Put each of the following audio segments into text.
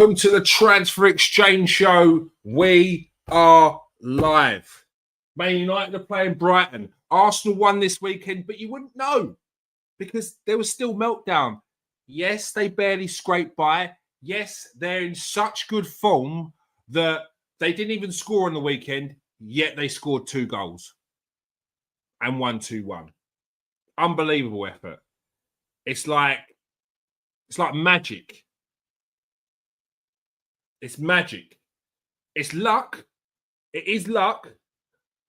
Welcome to the Transfer Exchange Show. We are live. Man United are playing Brighton. Arsenal won this weekend, but you wouldn't know because there was still meltdown. Yes, they barely scraped by. Yes, they're in such good form that they didn't even score on the weekend, yet they scored 2 goals and won 2-1. Unbelievable effort. It's like magic. It's magic. It's luck. It is luck,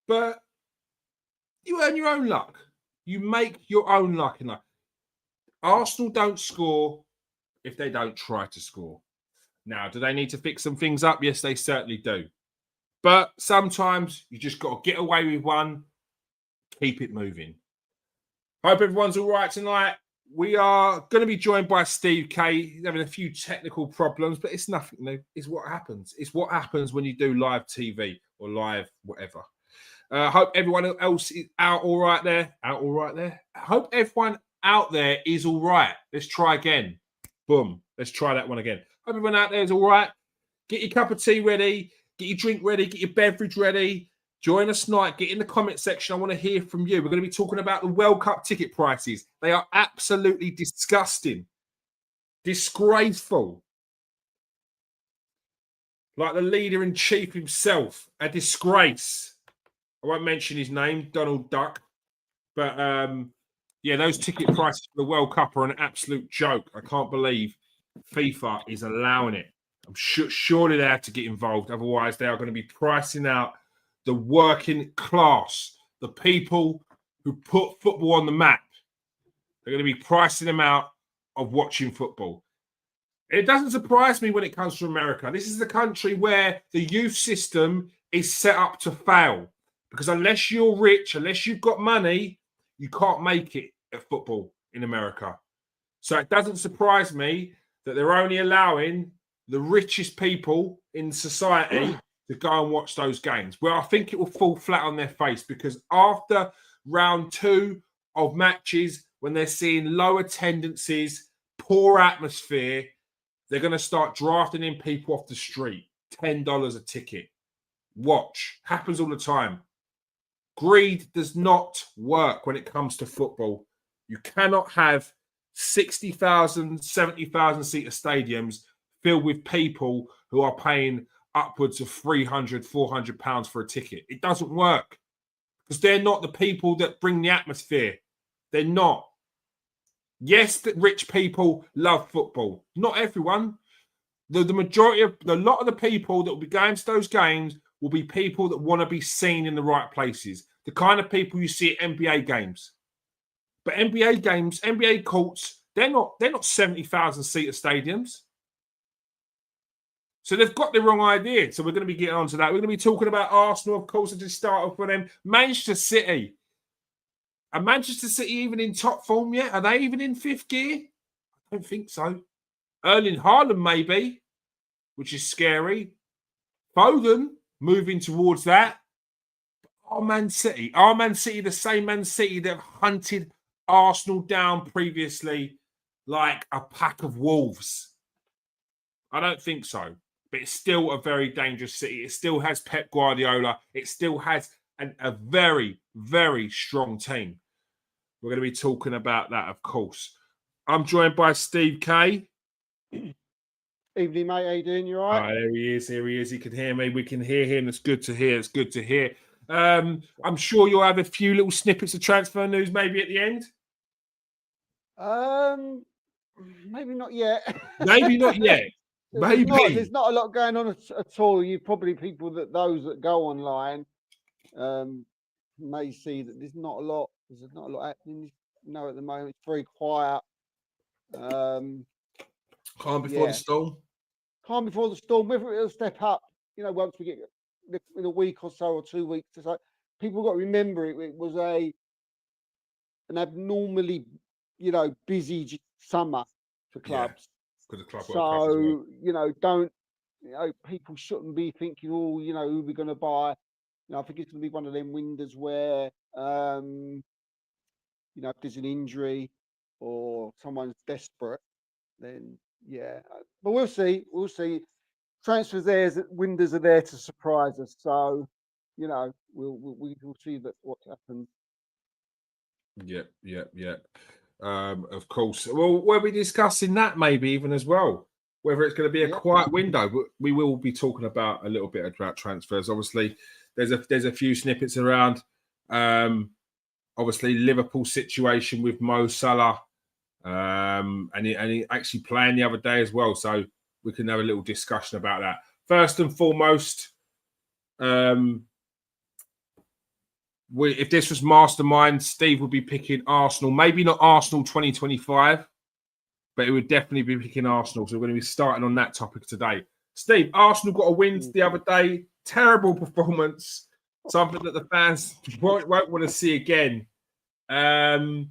but you earn your own luck. You make your own luck in life. Arsenal don't score if they don't try to score. Now, do they need to fix some things up? Yes, they certainly do. But sometimes you just got to get away with one, keep it moving. Hope everyone's all right tonight. We are going to be joined by Steve K. He's having a few technical problems, but it's nothing new. It's what happens. It's what happens when you do live TV or live whatever. Hope everyone else is out all right there. Out all right there. Hope everyone out there is all right. Let's try again. Boom. Let's try that one again. Hope everyone out there is all right. Get your cup of tea ready. Get your drink ready. Get your beverage ready. Join us tonight. Get in the comment section. I want to hear from you. We're going to be talking about the World Cup ticket prices. They are absolutely disgusting. Disgraceful. Like the leader-in-chief himself. A disgrace. I won't mention his name, Donald Duck. But, yeah, those ticket prices for the World Cup are an absolute joke. I can't believe FIFA is allowing it. I'm surely they have to get involved. Otherwise, they are going to be pricing out the working class, the people who put football on the map. They're going to be pricing them out of watching football. It doesn't surprise me when it comes to America. This is the country where the youth system is set up to fail. Because unless you're rich, unless you've got money, you can't make it at football in America. So it doesn't surprise me that they're only allowing the richest people in society to go and watch those games. Well, I think it will fall flat on their face because after round 2 of matches, when they're seeing low attendances, poor atmosphere, they're going to start drafting in people off the street. $10 a ticket. Watch. Happens all the time. Greed does not work when it comes to football. You cannot have 60,000, 70,000 seater stadiums filled with people who are paying upwards of £300, £400 for a ticket. It doesn't work because they're not the people that bring the atmosphere. They're not. Yes, the rich people love football. Not everyone. The majority of a lot of the people that will be going to those games will be people that want to be seen in the right places. The kind of people you see at NBA games. But NBA games, NBA courts, they're not 70,000 seater stadiums. So they've got the wrong idea. So we're going to be getting on to that. We're going to be talking about Arsenal, of course, to start off with them. Manchester City. Are Manchester City even in top form yet? Are they even in 5th gear? I don't think so. Erling Haaland maybe, which is scary. Foden moving towards that. Our Man City, the same Man City that hunted Arsenal down previously like a pack of wolves. I don't think so. But it's still a very dangerous City. It still has Pep Guardiola. It still has a very, very strong team. We're going to be talking about that, of course. I'm joined by Steve K. Evening, mate. How you doing? You all right? There he is. Here he is. He can hear me. We can hear him. It's good to hear. It's good to hear. I'm sure you'll have a few little snippets of transfer news maybe at the end. Maybe not yet. Maybe not yet. Maybe. There's not a lot going on at all. You probably those that go online may see that there's not a lot happening. At the moment it's very quiet. Calm before the storm. Calm before the storm. Whether it'll step up, once we get in a week or so or 2 weeks. So people got to remember it was an abnormally, busy summer for clubs. For the club. So people shouldn't be thinking, who we're going to buy. I think it's going to be one of them windows where, if there's an injury or someone's desperate, then yeah. But we'll see. We'll see. Transfers windows are there to surprise us. So, we'll see what happens. Yep. Of course. Well, we'll be discussing that maybe even as well. Whether it's going to be a quiet window, but we will be talking about a little bit about transfers. Obviously, there's a few snippets around. Obviously, Liverpool situation with Mo Salah, and he actually playing the other day as well. So we can have a little discussion about that. First and foremost, if this was Mastermind, Steve would be picking Arsenal. Maybe not Arsenal 2025, but it would definitely be picking Arsenal. So we're going to be starting on that topic today. Steve, Arsenal got a win the other day. Terrible performance. Something that the fans won't want to see again. But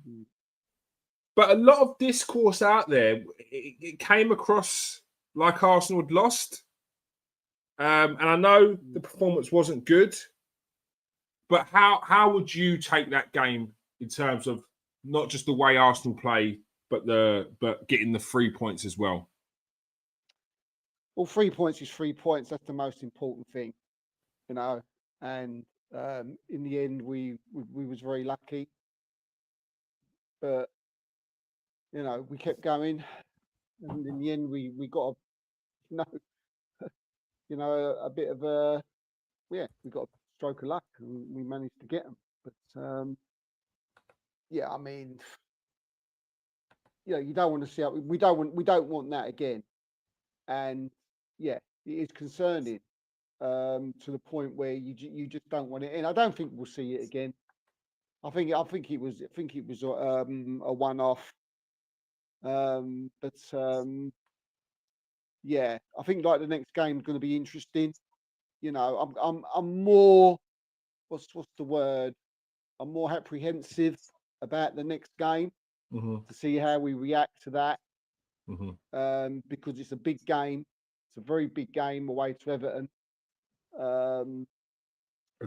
a lot of discourse out there, it came across like Arsenal had lost. And I know the performance wasn't good. But how would you take that game in terms of not just the way Arsenal play, but getting the 3 points as well? Well, 3 points is 3 points. That's the most important thing, And in the end, we was very lucky, but we kept going, and in the end, we got a bit of we got a stroke of luck, and we managed to get them. But I mean, you don't want to see we don't want that again, and it is concerning to the point where you just don't want it in. I don't think we'll see it again. I think it was a one-off. I think like the next game is going to be interesting. I'm more what's the word? I'm more apprehensive about the next game to see how we react to that. Because it's a big game. It's a very big game away to Everton. A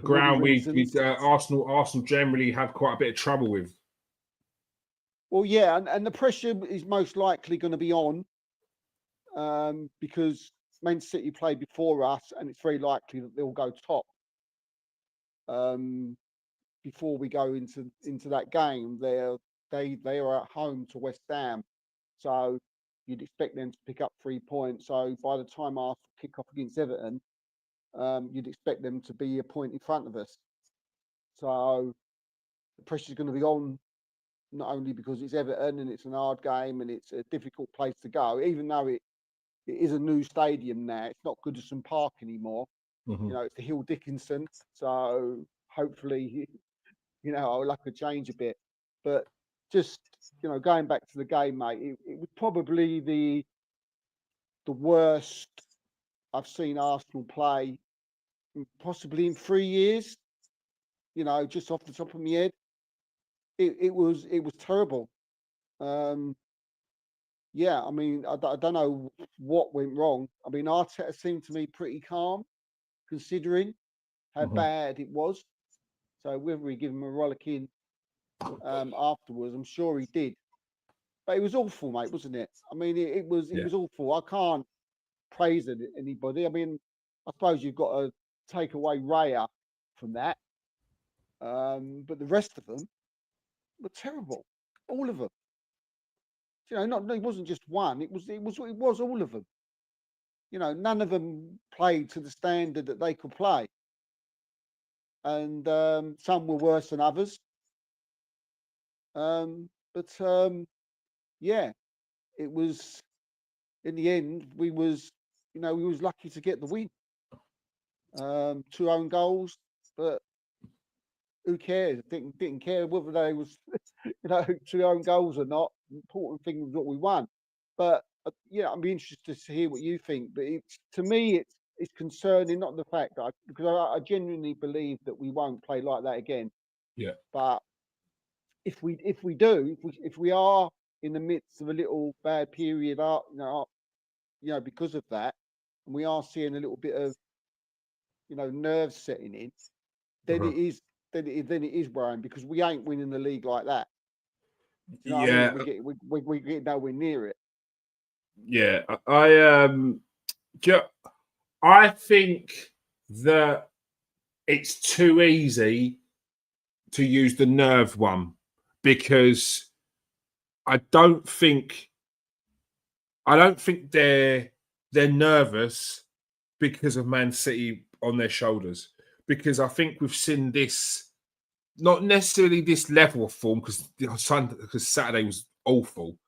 ground Arsenal generally have quite a bit of trouble with. Well, yeah, and the pressure is most likely going to be on because Man City played before us, and it's very likely that they'll go top before we go into that game. They are at home to West Ham, so you'd expect them to pick up 3 points. So by the time Arsenal kick off against Everton, you'd expect them to be a point in front of us. So the pressure is going to be on, not only because it's Everton and it's an hard game and it's a difficult place to go, even though it is a new stadium now. It's not Goodison Park anymore. It's the Hill Dickinson. So hopefully, our luck could change a bit. But just, going back to the game, mate, it was probably the worst I've seen Arsenal play possibly in 3 years. Just off the top of my head, it was terrible. I mean, I don't know what went wrong. I mean, Arteta seemed to me pretty calm, considering how bad it was. So whether we give him a rollicking afterwards, I'm sure he did. But it was awful, mate, wasn't it? I mean, it was awful. I can't praise anybody. I mean, I suppose you've got to take away Raya from that. But the rest of them were terrible. All of them. It wasn't just one. It was all of them. None of them played to the standard that they could play. And some were worse than others. It was, in the end, we was lucky to get the win. 2 own goals, but who cares? Didn't care whether they was 2 own goals or not. The important thing was what we won. But I'd be interested to hear what you think. But to me, it's concerning, not the fact that because I genuinely believe that we won't play like that again. Yeah. But if we are in the midst of a little bad period, because of that, and we are seeing a little bit of nerves setting in, then it is worrying because we ain't winning the league like that. I mean? We get nowhere near it. Yeah, I think that it's too easy to use the nerve one because I don't think they're nervous because of Man City on their shoulders. Because I think we've seen this, not necessarily this level of form, because Saturday was awful,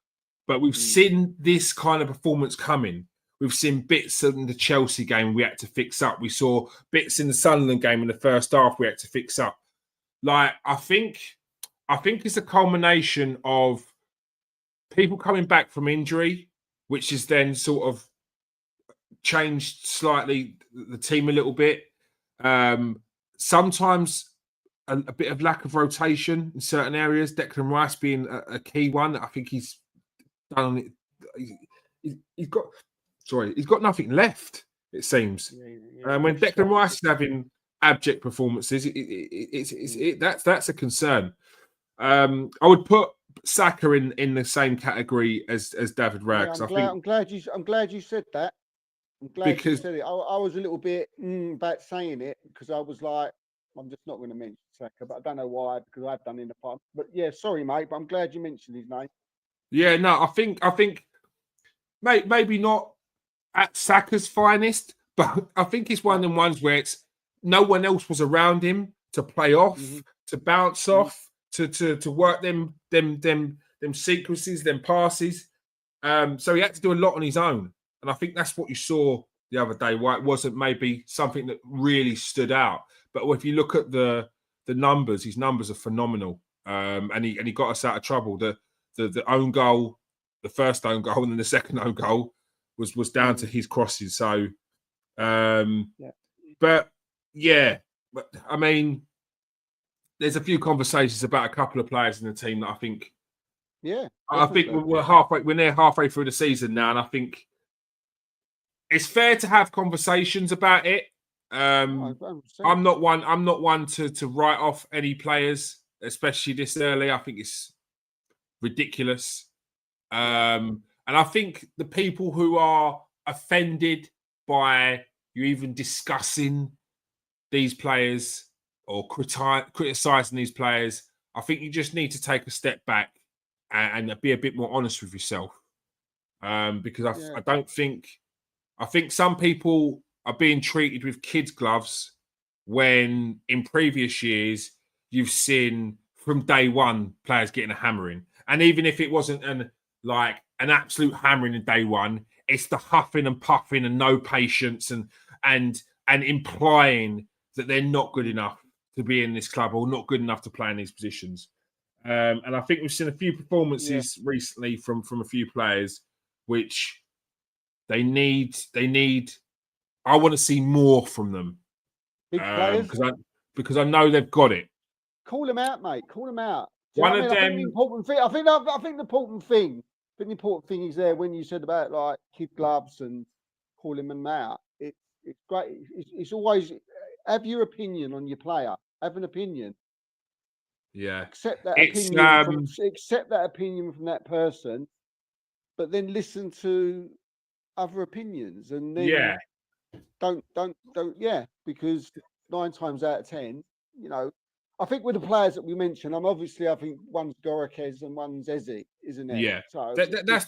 but we've seen this kind of performance coming. We've seen bits in the Chelsea game we had to fix up. We saw bits in the Sunderland game in the first half we had to fix up. Like, I think it's a culmination of people coming back from injury, which is then sort of changed slightly the team a little bit. Sometimes a bit of lack of rotation in certain areas. Declan Rice being a key one. I think he's done it. He's got nothing left. It seems. When Declan Rice is having abject performances, that's a concern. I would put Saka in the same category as David Raya. I'm glad you said that. I'm glad you said it. I was a little bit about saying it because I was like, I'm just not going to mention Saka, but I don't know why, because I've done in the past. But yeah, sorry, mate, but I'm glad you mentioned his name. Yeah, no, I think, maybe not at Saka's finest, but I think it's one of them ones where it's no one else was around him to play off, to bounce off, to work them sequences, them passes. So he had to do a lot on his own. And I think that's what you saw the other day, why it wasn't maybe something that really stood out. But if you look at the numbers, his numbers are phenomenal. And he got us out of trouble. The own goal, the first own goal, and then the second own goal was down to his crosses. So, but I mean, there's a few conversations about a couple of players in the team that I think. Yeah, I think we're near halfway through the season now, and I think it's fair to have conversations about it. I'm not one to write off any players, especially this early. I think it's ridiculous. And I think the people who are offended by you even discussing these players or criticizing these players, I think you just need to take a step back and be a bit more honest with yourself. Because I think some people are being treated with kids' gloves when in previous years you've seen from day one players getting a hammering. And even if it wasn't an absolute hammering in day one, it's the huffing and puffing and no patience and implying that they're not good enough to be in this club or not good enough to play in these positions. And I think we've seen a few performances recently from a few players, which they need. I want to see more from them. Big players, because I know they've got it. Call them out, mate. Call them out. I think the important thing. I think the important thing is there when you said about like kid gloves and calling them out. It's great. It's always have your opinion on your player. Have an opinion. Yeah. Accept that opinion from that person, but then listen to other opinions and then don't because 9 times out of 10, I think with the players that we mentioned, I think one's Gorokes and one's Eze, isn't it? Yeah. So that's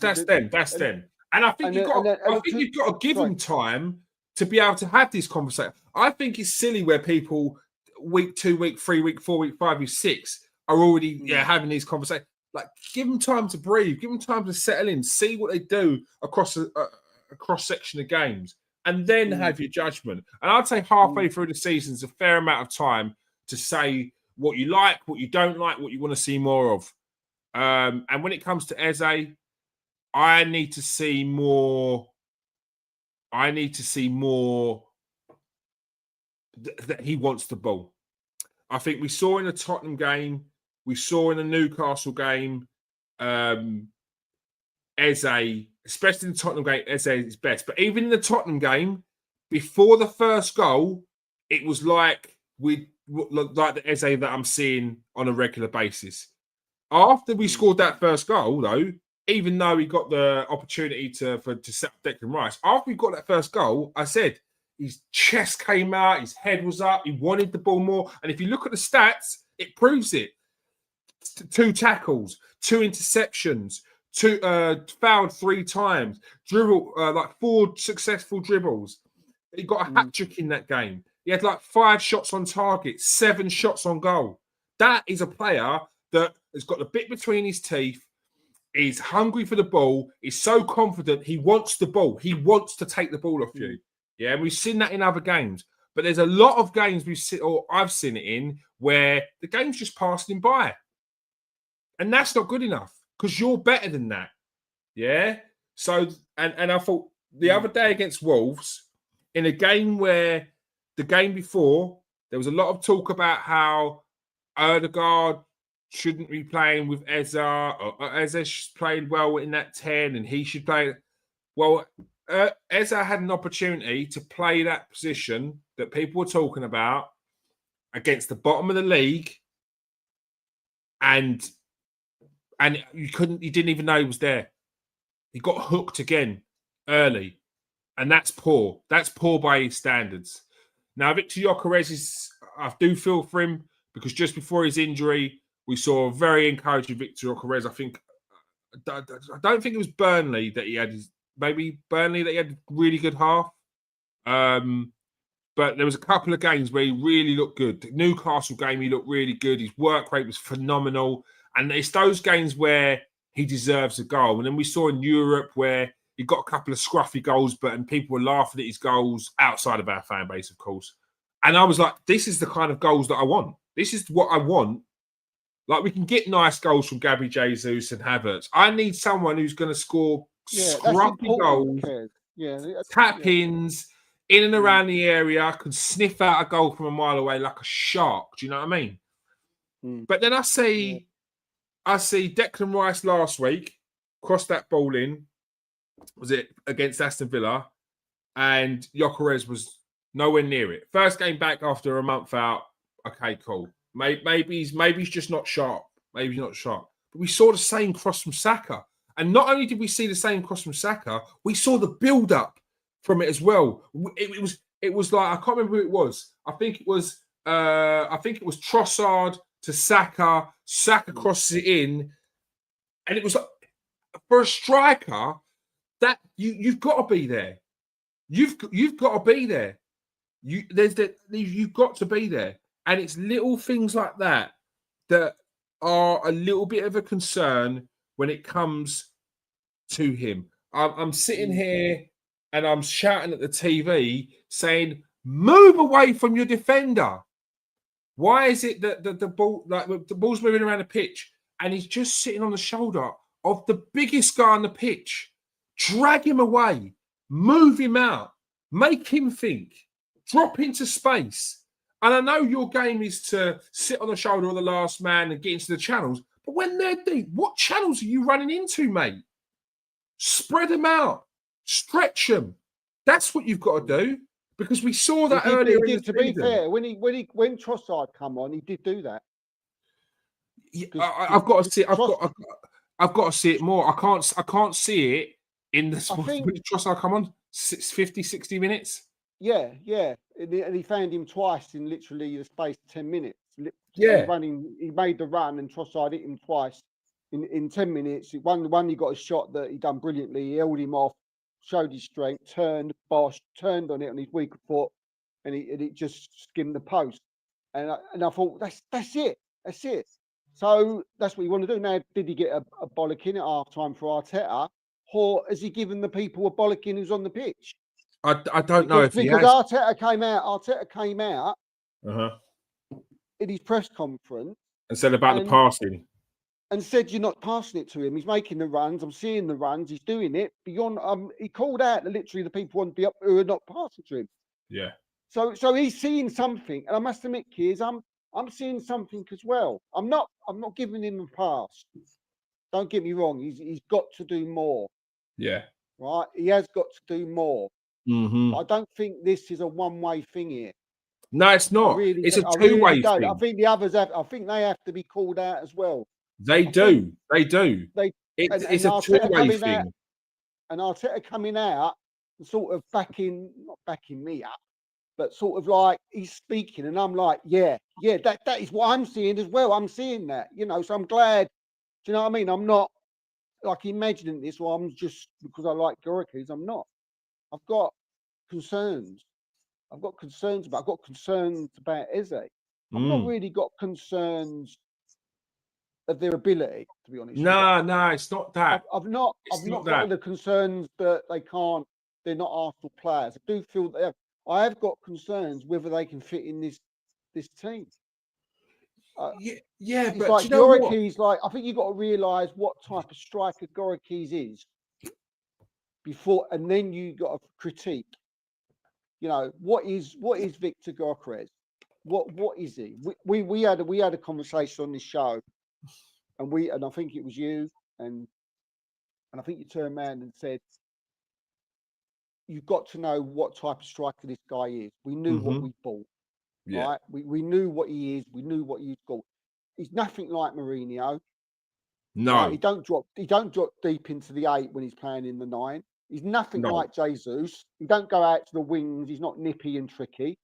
them. And I think you've got to give them time to be able to have these conversations. I think it's silly where people week 2, week 3, week 4, week 5, week 6 are already having these conversations. Like, give them time to breathe, give them time to settle in, see what they do across a cross section of games, and then have your judgment. And I'd say halfway through the season is a fair amount of time to say what you like, what you don't like, what you want to see more of. And when it comes to Eze, I need to see more that he wants the ball. I think we saw in the Tottenham game, we saw in the Newcastle game, Eze, especially in the Tottenham game, Eze is best. But even in the Tottenham game, before the first goal, it was like the Eze that I'm seeing on a regular basis. After we scored that first goal, though, even though he got the opportunity to set up Declan Rice, after he got that first goal, I said his chest came out, his head was up, he wanted the ball more. And if you look at the stats, it proves it. 2 tackles, 2 interceptions, 2 fouled 3 times, dribble like 4 successful dribbles. He got a hat trick in that game. He had like 5 shots on target, 7 shots on goal. That is a player that has got the bit between his teeth. He's hungry for the ball. He's so confident. He wants the ball. He wants to take the ball off you. Yeah, and we've seen that in other games. But there's a lot of games I've seen it in where the game's just passing him by. And that's not good enough because you're better than that. Yeah. So, and I thought the other day against Wolves, in a game where the game before, there was a lot of talk about how Ødegaard shouldn't be playing with Eze, or Eze played well in that 10 and he should play. Well, Eze had an opportunity to play that position that people were talking about against the bottom of the league, and you didn't even know he was there. He got hooked again early, and that's poor. That's poor by his standards. Now, Victor Gyökeres I do feel for him because just before his injury, we saw a very encouraging Victor Gyökeres. I don't think it was Burnley that he had maybe Burnley that he had a really good half. But there was a couple of games where he really looked good. The Newcastle game, he looked really good. His work rate was phenomenal. And it's those games where he deserves a goal. And then we saw in Europe where he got a couple of scruffy goals, and people were laughing at his goals outside of our fan base, of course. And I was like, this is the kind of goals that I want. This is what I want. Like, we can get nice goals from Gabby Jesus and Havertz. I need someone who's going to score scruffy goals, tap-ins, in and around the area, can sniff out a goal from a mile away like a shark. Do you know what I mean? But then I see Declan Rice last week cross that ball in. Was it against Aston Villa? And Gyökeres was nowhere near it. First game back after a month out. Okay, cool. Maybe he's just not sharp. Maybe he's not sharp. But we saw the same cross from Saka. And not only did we see the same cross from Saka, we saw the build-up from it as well. It was like, I can't remember who it was. I think it was Trossard to Saka. Saka crosses it in, and it was like, for a striker that you've got to be there. You've got to be there. You've got to be there, and it's little things like that that are a little bit of a concern when it comes to him. I'm sitting here and I'm shouting at the TV saying, "Move away from your defender." Why is it that the ball's moving around the pitch and he's just sitting on the shoulder of the biggest guy on the pitch? Drag him away, move him out, make him think, drop into space. And I know your game is to sit on the shoulder of the last man and get into the channels, but when they're deep, what channels are you running into, mate? Spread them out, stretch them. That's what you've got to do. Because we saw that earlier in the season. To be fair, when Trossard come on, he did do that. Yeah, I've got to see. I've got to see it more. I can't see it in the. When did Trossard come on? 50, 60 minutes. Yeah. And he found him twice in literally the space of 10 minutes. Yeah, he made the run, and Trossard hit him twice in 10 minutes. One he got a shot that he done brilliantly. He held him off, showed his strength, turned on it on his weaker foot, and it just skimmed the post. And I thought, that's it. So that's what you want to do. Now, did he get a bollocking at half time for Arteta, or has he given the people a bollocking who's on the pitch? I don't know if he has. Because Arteta came out in his press conference and said about the passing. And said, you're not passing it to him. He's making the runs. I'm seeing the runs. He's doing it beyond. He called out literally the people who are not passing to him. Yeah. So he's seeing something, and I must admit, kids, I'm seeing something as well. I'm not giving him a pass. Don't get me wrong. He's got to do more. Yeah. Right. He has got to do more. Mm-hmm. I don't think this is a one-way thing here. No, it's not. It's a two-way thing. I think the others have. I think they have to be called out as well. They do. They It's and a Arteta two-way coming thing. out, and Arteta coming out and sort of not backing me up, but sort of like he's speaking, and I'm like, yeah, that is what I'm seeing as well. I'm seeing that, so I'm glad. Do you know what I mean? I'm not like imagining this, or I'm just because I like Gorikis. I'm not. I've got concerns. I've got concerns about Eze. I've not really got concerns of their ability, to be honest. No, it's not that. I've not got the concerns that they're not Arsenal players. I do feel that I have got concerns whether they can fit in this team. Yeah, it's but like do you know what? Gorikis, like I think you've got to realise what type of striker Gorikis is before, and then you got to critique. What is Victor Gyökeres? What is he? We had a conversation on this show, and I think it was you, and I think you turned around and said, you've got to know what type of striker this guy is. We knew what we bought, right? We knew what he is. We knew what he's got. He's nothing like Mourinho. No, right? He don't drop deep into the 8 when he's playing in the 9. He's nothing like Jesus. He don't go out to the wings. He's not nippy and tricky.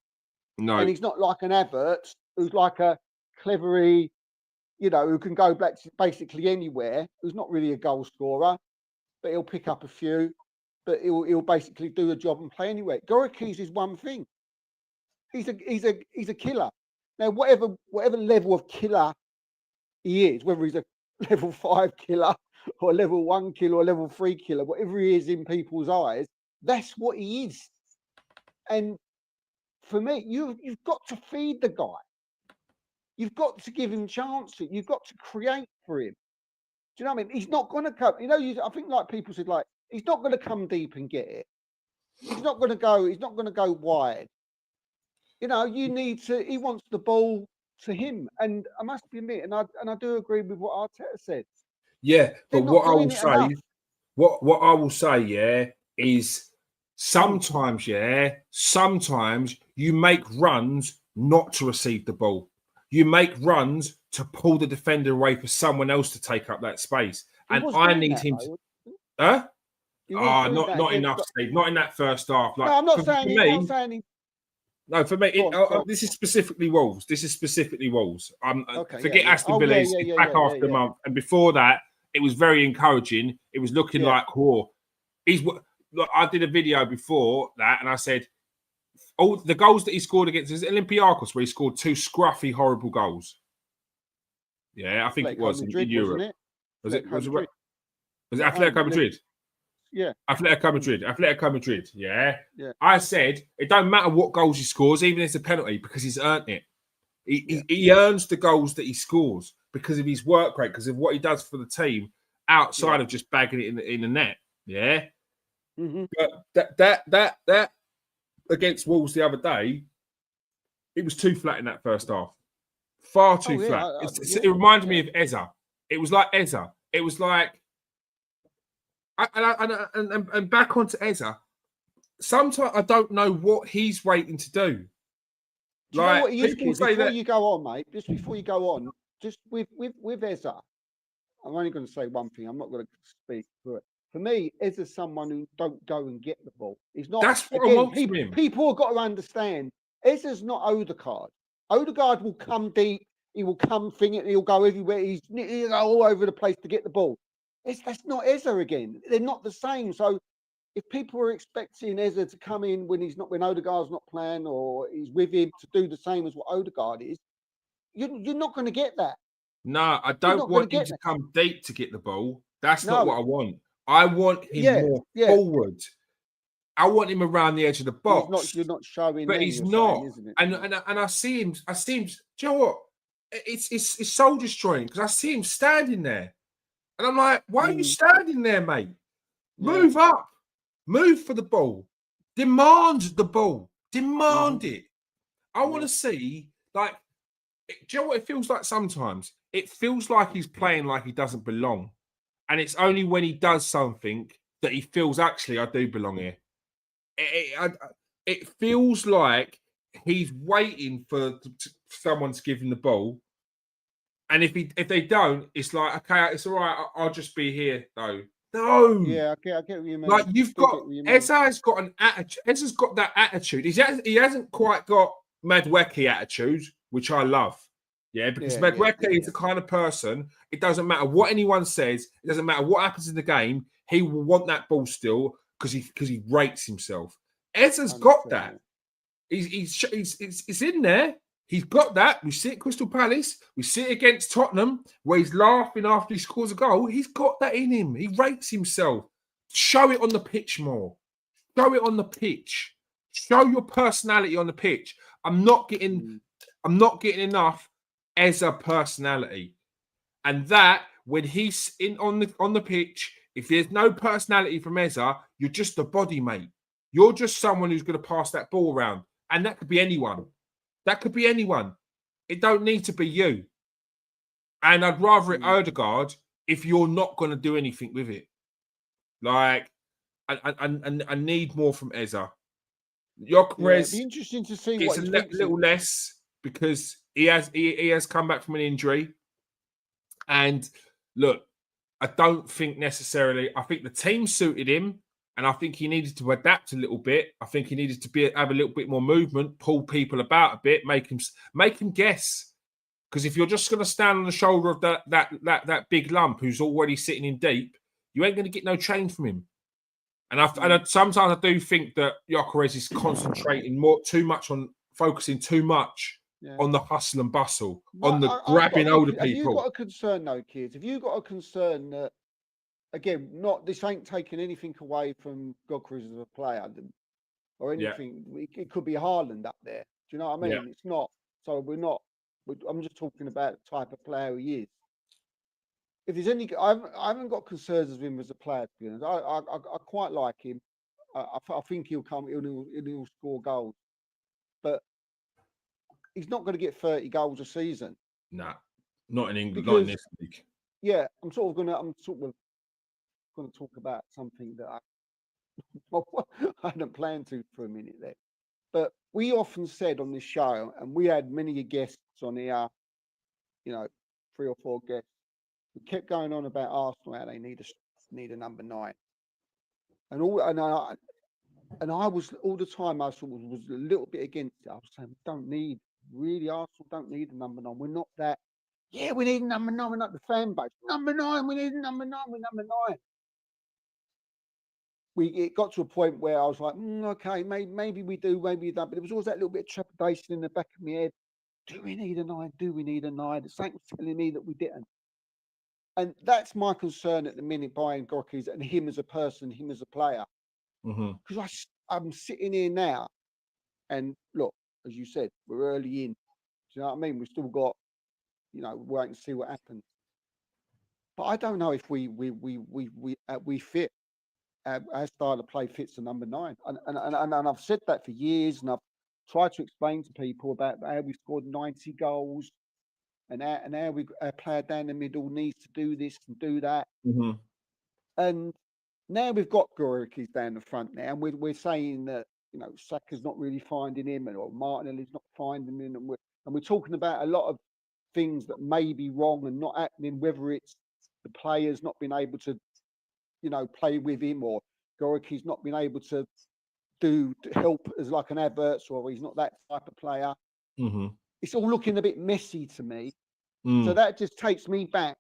no, and he's not like an Havertz who's like a clevery, who can go back to basically anywhere. Who's not really a goal scorer, but he'll pick up a few. But he'll basically do a job and play anywhere. Gorikis is one thing. He's a killer. Now, whatever level of killer he is, whether he's a level 5 killer or a level 1 killer or a level 3 killer, whatever he is in people's eyes, that's what he is. And for me, you've got to feed the guy. You've got to give him chances. You've got to create for him. Do you know what I mean? He's not going to come. I think like people said, like he's not going to come deep and get it. He's not going to go. He's not going to go wide. You need to. He wants the ball to him, and I must admit, and I do agree with what Arteta said. Yeah, but what I will say, enough. what I will say, yeah, is sometimes you make runs not to receive the ball. You make runs to pull the defender away for someone else to take up that space. And I need him to. Huh? Not enough, Steve. Not in that first half. Like, no, I'm not saying. I'm not saying. No, for me, this is specifically Wolves. Forget Aston Villa. It's back after a month, and before that, it was very encouraging. It was looking like, Look, I did a video before that, and I said, all the goals that he scored against Olympiacos, where he scored 2 scruffy, horrible goals. Yeah, I think it was in Europe. Was it Atletico Madrid? Yeah. Atletico Madrid. Yeah. I said it don't matter what goals he scores, even if it's a penalty, because he's earned it. He earns the goals that he scores because of his work rate, because of what he does for the team outside of just bagging it in the net. Yeah. Mm-hmm. But that against Wolves the other day, it was too flat in that first half. Far too flat. It reminded me of Eze. It was like Eze. It was like. And back onto Eze. Sometimes I don't know what he's waiting to do. Do you know what he is, before you go on, mate? Just before you go on, just with Eze, I'm only going to say one thing. I'm not going to speak for it. For me, Eze's someone who don't go and get the ball. He's not. That's what I want from him. People have got to understand. Eze's not Odegaard. Odegaard will come deep. He will come it. He'll go everywhere. He'll go all over the place to get the ball. That's not Eze again. They're not the same. So if people are expecting Eze to come in when Odegaard's not playing, or he's with him to do the same as what Odegaard is, you're not going to get that. No, I don't want him to come deep to get the ball. That's not what I want. I want him more forward. I want him around the edge of the box. You're not showing, but he's not. Isn't it? And I see him. Do you know what? It's soul destroying, because I see him standing there. And I'm like, why are you standing there, mate? Move up. Move for the ball. Demand the ball. Demand it. I want to see, like, do you know what it feels like sometimes? It feels like he's playing like he doesn't belong. And it's only when he does something that he feels, actually, I do belong here. It feels like he's waiting for someone to give him the ball. And if they don't, it's like, okay, it's all right. I'll just be here though. No, Yeah, I get what you mean. like you've Do got get what you mean. Eza has got an attitude. Eza's got that attitude. He hasn't quite got Madueke attitude, which I love. Yeah, because Madueke is the kind of person. It doesn't matter what anyone says. It doesn't matter what happens in the game. He will want that ball still because he rates himself. Eza's got that. It's in there. He's got that. We see it at Crystal Palace. We see it against Tottenham, where he's laughing after he scores a goal. He's got that in him. He rates himself. Show it on the pitch more. Show it on the pitch. Show your personality on the pitch. I'm not getting enough Eza personality. And that when he's in on the pitch, if there's no personality from Eza, you're just a body, mate. You're just someone who's going to pass that ball around. And that could be anyone. That could be anyone. It don't need to be you. And I'd rather it Odegaard if you're not going to do anything with it. Like, I need more from Eza. Gyökeres, it'd be interesting to see it's what a little less because he has come back from an injury. And look, I don't think necessarily. I think the team suited him. And I think he needed to adapt a little bit. I think he needed to have a little bit more movement, pull people about a bit, make him guess. Because if you're just going to stand on the shoulder of that big lump who's already sitting in deep, you ain't going to get no change from him. And sometimes I do think that Gyökeres is concentrating focusing too much on the hustle and bustle, on the grabbing older people. Have you got a concern, though, kids? Have you got a concern that? Again, this ain't taking anything away from Gyökeres as a player or anything. Yeah. It could be Haaland up there. Do you know what I mean? Yeah. It's not. So I'm just talking about the type of player he is. If there's any, I haven't got concerns of him as a player. To be honest, I quite like him. I think he'll score goals, but he's not going to get 30 goals a season. Nah, not in England. Not in this league. Yeah, I'm sort of going to talk about something that I hadn't planned to for a minute there. But we often said on this show, and we had many guests on here, 3 or 4 guests, we kept going on about Arsenal, how they need a number 9. And I was all the time I was a little bit against it. I was saying, Arsenal don't need a number 9. We're not that. Yeah, we need a number 9. We're not the fan base. Number 9, we need a number 9. We're number 9. It got to a point where I was like, okay, maybe we do, maybe we don't. But there was always that little bit of trepidation in the back of my head. Do we need a 9? Do we need a 9? Something was telling me that we didn't. And that's my concern at the minute buying Gyökeres and him as a person, him as a player. Because I'm sitting here now, and look, as you said, we're early in. Do you know what I mean? We've still got, waiting to see what happens. But I don't know if we fit. Our style of play fits the number 9, and I've said that for years, and I've tried to explain to people about how we scored 90 goals, and how our player down the middle needs to do this and do that. And now we've got Gyökeres down the front now, and we're saying that Saka's not really finding him, or Martinelli's not finding him, and we're talking about a lot of things that may be wrong and not happening, whether it's the players not being able to play with him, or Gyökeres not being able to help as like an Havertz, or he's not that type of player. It's all looking a bit messy to me. So that just takes me back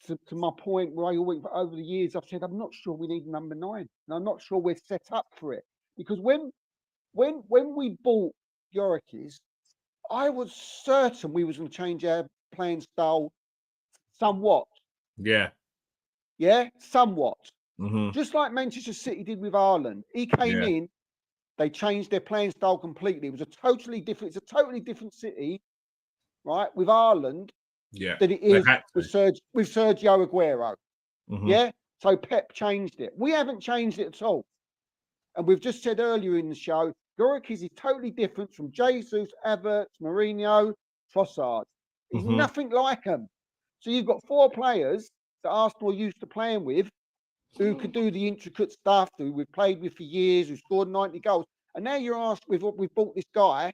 to my point where I always, over the years, I've said I'm not sure we need number 9, and I'm not sure we're set up for it, because when we bought Gyökeres, I was certain we was going to change our playing style somewhat. Yeah, somewhat. Just like Manchester City did with Haaland. He came in, they changed their playing style completely. It was a totally different City, right, with Haaland, than it is with Sergio Aguero. Yeah, so Pep changed it. We haven't changed it at all. And we've just said earlier in the show, Gyökeres is totally different from Jesus, Havertz, Mourinho, Trossard. He's nothing like them. So you've got 4 players that Arsenal are used to playing with, who could do the intricate stuff, who we've played with for years, who scored 90 goals. And now you're asked, we've bought this guy,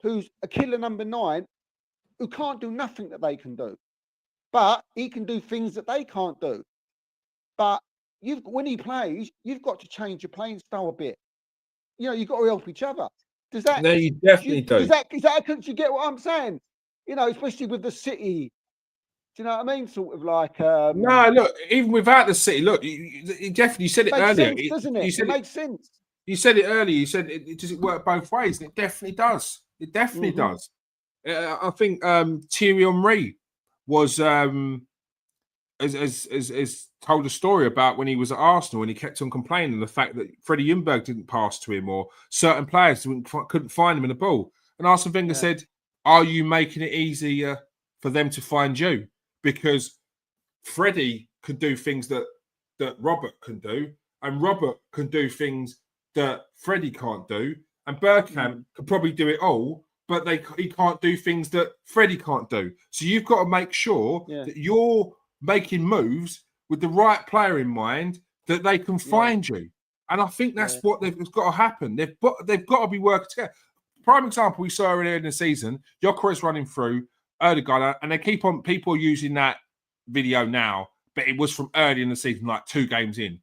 who's a killer number 9, who can't do nothing that they can do, but he can do things that they can't do. But when he plays, you've got to change your playing style a bit. You know, you've got to help each other. Does that? No, you definitely do. Is that? Do you get what I'm saying? You know, especially with the City. Do you know what I mean? Sort of like. No, look, even without the City, look, you definitely said it makes earlier. Sense, doesn't it? It makes sense. You said it earlier. You said does it work both ways? And it definitely does. It definitely does. I think Thierry Henry was has told a story about when he was at Arsenal and he kept on complaining the fact that Freddie Ljungberg didn't pass to him or certain players couldn't find him in the ball. And Arsene Wenger said, "Are you making it easier for them to find you? Because Freddie can do things that Robert can do, and Robert can do things that Freddie can't do, and Bergkamp can probably do it all, but he can't do things that Freddie can't do. So you've got to make sure that you're making moves with the right player in mind that they can find you." And I think that's what they've got to happen. They've got to be working together. Prime example we saw earlier in the season, Gyökeres running through Ødegaard, and they keep on people using that video now, but it was from early in the season, like 2 games in.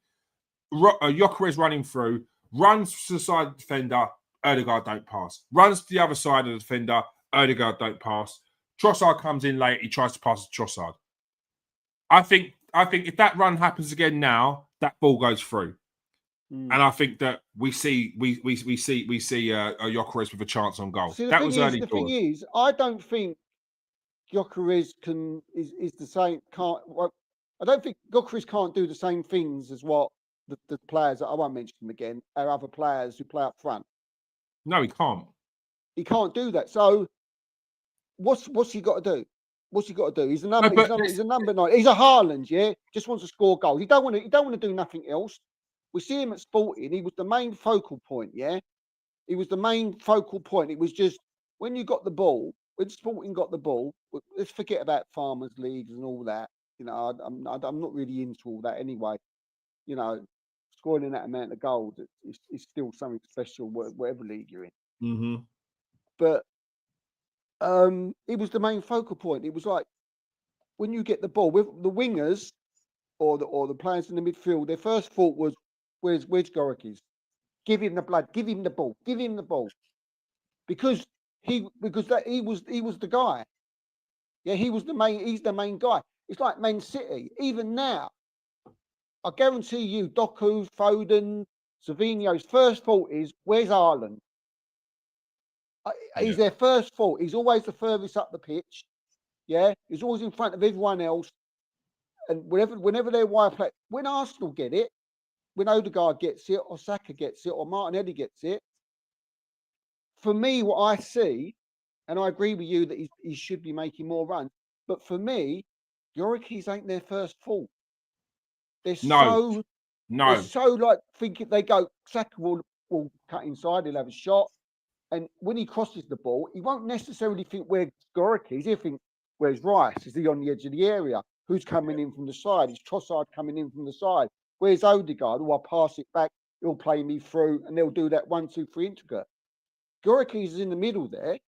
Gyökeres running through, runs to the side of the defender, Ødegaard don't pass. Runs to the other side of the defender, Ødegaard don't pass. Trossard comes in late, he tries to pass to Trossard. I think if that run happens again now, that ball goes through. And I think that we see Gyökeres with a chance on goal. See, that was early. The thing is, I don't think Gyökeres is the same. I don't think Gyökeres can't do the same things as what the players, I won't mention them again, are other players who play up front. No, he can't. He can't do that. So what's he got to do? What's he got to do? He's a number. He's a number 9. He's a Haaland, yeah. Just wants to score goals. He don't want to do nothing else. We see him at Sporting. He was the main focal point, yeah. He was the main focal point. It was just when you got the ball, when Sporting got the ball. Let's forget about Farmers Leagues and all that. You know, I'm not really into all that anyway. You know, scoring that amount of goals is still something special, whatever league you're in. Mm-hmm. But it was the main focal point. It was like when you get the ball with the wingers or the players in the midfield, their first thought was, "Where's Gyökeres? Give him the blood. Give him the ball. Give him the ball," because he was the guy. Yeah, he was the main. He's the main guy. It's like Man City. Even now, I guarantee you, Doku, Foden, Savinho's first thought is, "Where's Haaland?" He's their first thought. He's always the furthest up the pitch. Yeah, he's always in front of everyone else. And whenever they're wide play, when Arsenal get it, when Ødegaard gets it, or Saka gets it, or Martinelli gets it, for me, what I see, and I agree with you that he should be making more runs, but for me, Gyökeres ain't their first thought. They're so like thinking they go, Saka will cut inside, he'll have a shot. And when he crosses the ball, he won't necessarily think where's Gyökeres. He'll think, where's Rice? Is he on the edge of the area? Who's coming in from the side? Is Trossard coming in from the side? Where's Ødegaard? Oh, I'll pass it back. He'll play me through, and they'll do that 1-2-3 intricate. Gyökeres is in the middle there.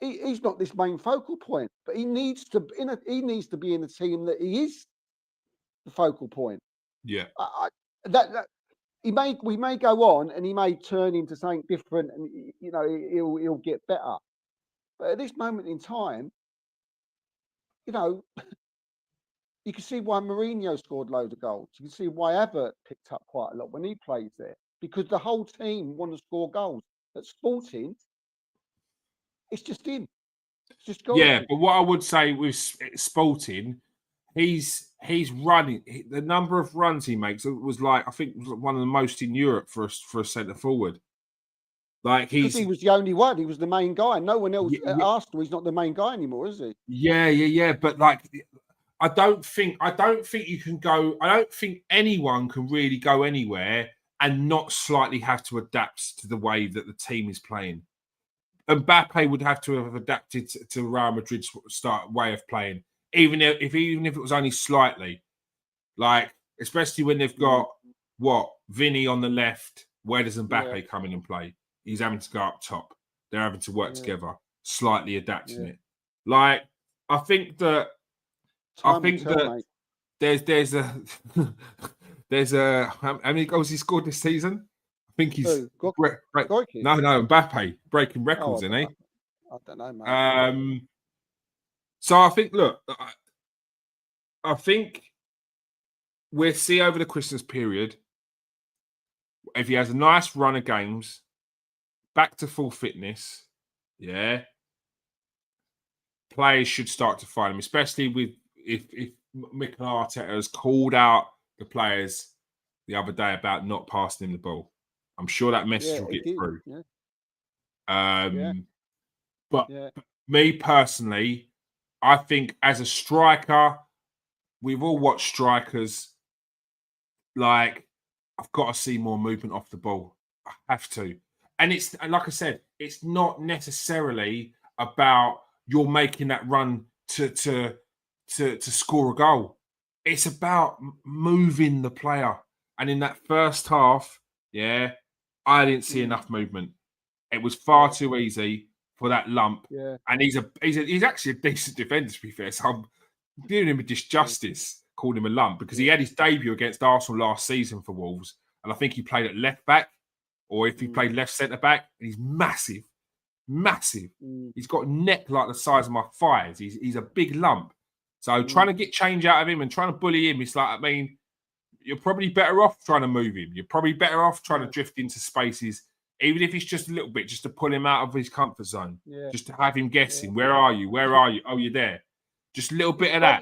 He's not this main focal point, but he needs to be in a team that he is the focal point. Yeah. We may go on and he may turn into something different, and you know he'll get better. But at this moment in time, you know, you can see why Mourinho scored loads of goals. You can see why Havertz picked up quite a lot when he plays there, because the whole team want to score goals. At Sporting, it's just him. It's just goals. Yeah, but what I would say with Sporting, he's running. The number of runs he makes was like, I think, one of the most in Europe for a centre forward. Like because he was the only one. He was the main guy. No one else at Arsenal. He's not the main guy anymore, is he? Yeah. But like, I don't think you can go. I don't think anyone can really go anywhere and not slightly have to adapt to the way that the team is playing. Mbappe would have to have adapted to Real Madrid's way of playing, even if it was only slightly. Like, especially when they've got Vinny on the left. Where does Mbappe come in and play? He's having to go up top. They're having to work together, slightly adapting it. Like, I think that Time will tell, mate. there's a there's a how many goals he scored this season? I think he's Who? Go- break, Goiky? no, Mbappe breaking Oh, records, isn't he? I don't know, mate. So I think, look, I think we'll see over the Christmas period if he has a nice run of games, back to full fitness, yeah, players should start to find him, especially with if Mikel Arteta has called out the players the other day about not passing him the ball. I'm sure that message Yeah, will he get did. through. Yeah, But yeah. me personally, I think as a striker, we've all watched strikers. Like, I've got to see more movement off the ball. I have to. And like I said, it's not necessarily about you're making that run to score a goal. It's about moving the player. And in that first half, yeah, I didn't see enough movement. It was far too easy for that lump. Yeah. And he's actually a decent defender, to be fair. So I'm doing him a disjustice calling him a lump because he had his debut against Arsenal last season for Wolves. And I think he played at left back, or if he played left centre back, and he's massive, massive. He's got a neck like the size of my thighs. He's a big lump. So trying to get change out of him and trying to bully him, it's like, I mean, you're probably better off trying to move him. You're probably better off trying to drift into spaces, even if it's just a little bit, just to pull him out of his comfort zone. Just to have him guessing, where are you? Where are you? Oh, you're there. Just a little bit of that.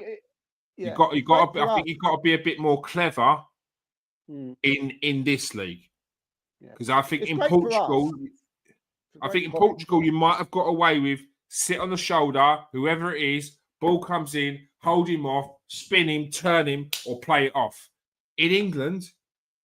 Yeah. You got. I think you've got to be a bit more clever in this league, because I think in Portugal, you might have got away with sit on the shoulder, whoever it is, ball comes in, hold him off, spin him, turn him, or play it off. In England,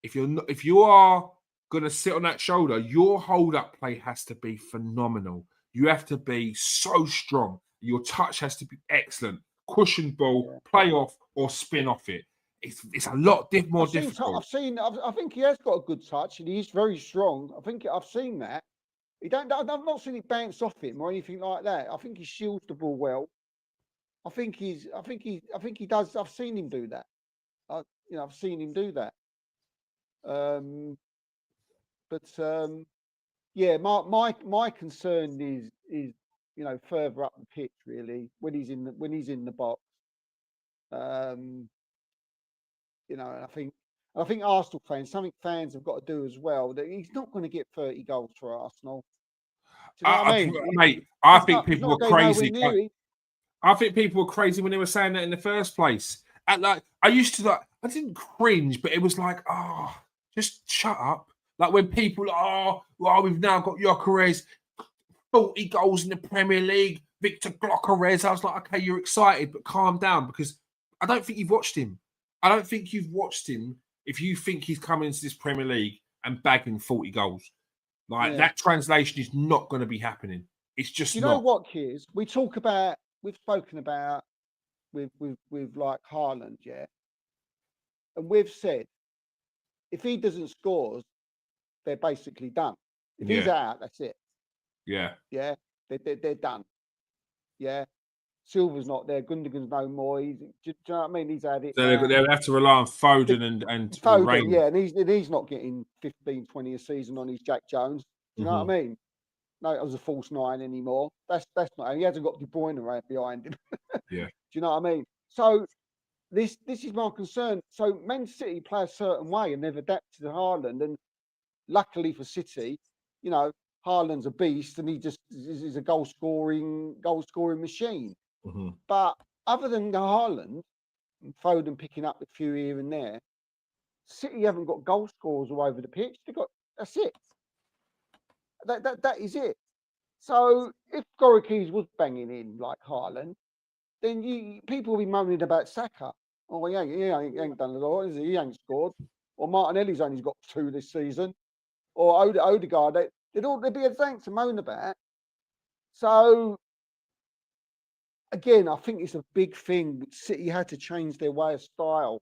if you are going to sit on that shoulder, your hold up play has to be phenomenal. You have to be so strong. Your touch has to be excellent. Cushion ball, play off, or spin off it. It's a lot more difficult. I think he has got a good touch, and he's very strong. I think I've seen that. I've not seen it bounce off him or anything like that. I think he shields the ball well. I think he does. I've seen him do that. I've seen him do that. Yeah, my concern is further up the pitch, really, when he's in the box. And I think Arsenal something fans have got to do as well. That he's not going to get 30 goals for Arsenal. Do you know what I mean? Mate, I think people were crazy. I think people were crazy when they were saying that in the first place. And I used to I didn't cringe, but it was like, oh, just shut up. Like when people, we've now got Gyökeres, 40 goals in the Premier League, Victor Gyökeres. I was like, okay, you're excited, but calm down, because I don't think you've watched him. I don't think you've watched him if you think he's coming into this Premier League and bagging 40 goals. That translation is not going to be happening. It's just not. You know what, Kears? We've spoken about with like Haaland, yeah? And we've said, if he doesn't score, they're basically done. If he's out, that's it. Yeah. Yeah. They're done. Yeah. Silver's not there. Gundogan's no more. Do you know what I mean? He's had it. So they'll have to rely on Foden and Foden, Rain. yeah, and he's not getting 15, 20 a season on his Jack Jones. Do you know what I mean? No, it was a false nine anymore. That's not. And he hasn't got De Bruyne right behind him. Yeah. Do you know what I mean? So this is my concern. So Man City play a certain way and they've adapted to Haaland, and luckily for City, Haaland's a beast and he just is a goal scoring machine. But other than the Haaland and Foden picking up a few here and there, City haven't got goal scorers all over the pitch. That's it. That is it. So if Gyökeres was banging in like Haaland, then people will be moaning about Saka. Oh, he ain't done a lot, is he? He ain't scored. Or Martinelli's only got 2 this season. Or Odegaard, there'd be a thing to moan about. So again, I think it's a big thing. City had to change their way of style,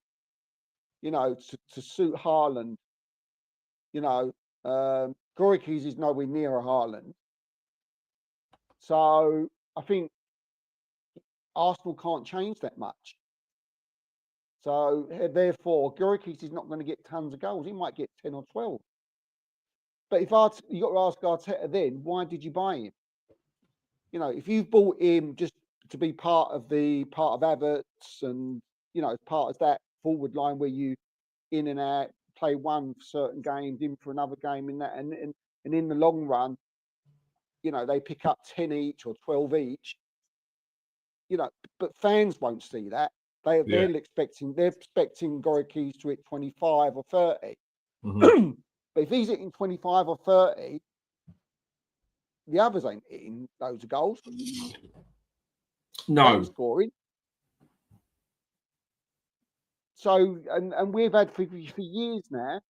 to suit Haaland. Gyökeres is nowhere near a Haaland. So I think Arsenal can't change that much. So therefore, Gorikis is not going to get tons of goals. He might get 10 or 12. But if you got to ask Arteta then, why did you buy him? You know, if you've bought him just to be part of Havertz and, you know, part of that forward line where you in and out, play one for certain games, in for another game in that, and in the long run, you know, they pick up 10 each or 12 each. You know, but fans won't see that. They're expecting Gorikis to hit 25 or 30. Mm-hmm. But if he's hitting 25 or 30, the others ain't hitting loads of goals. No. They ain't scoring. So, and we've had for years now,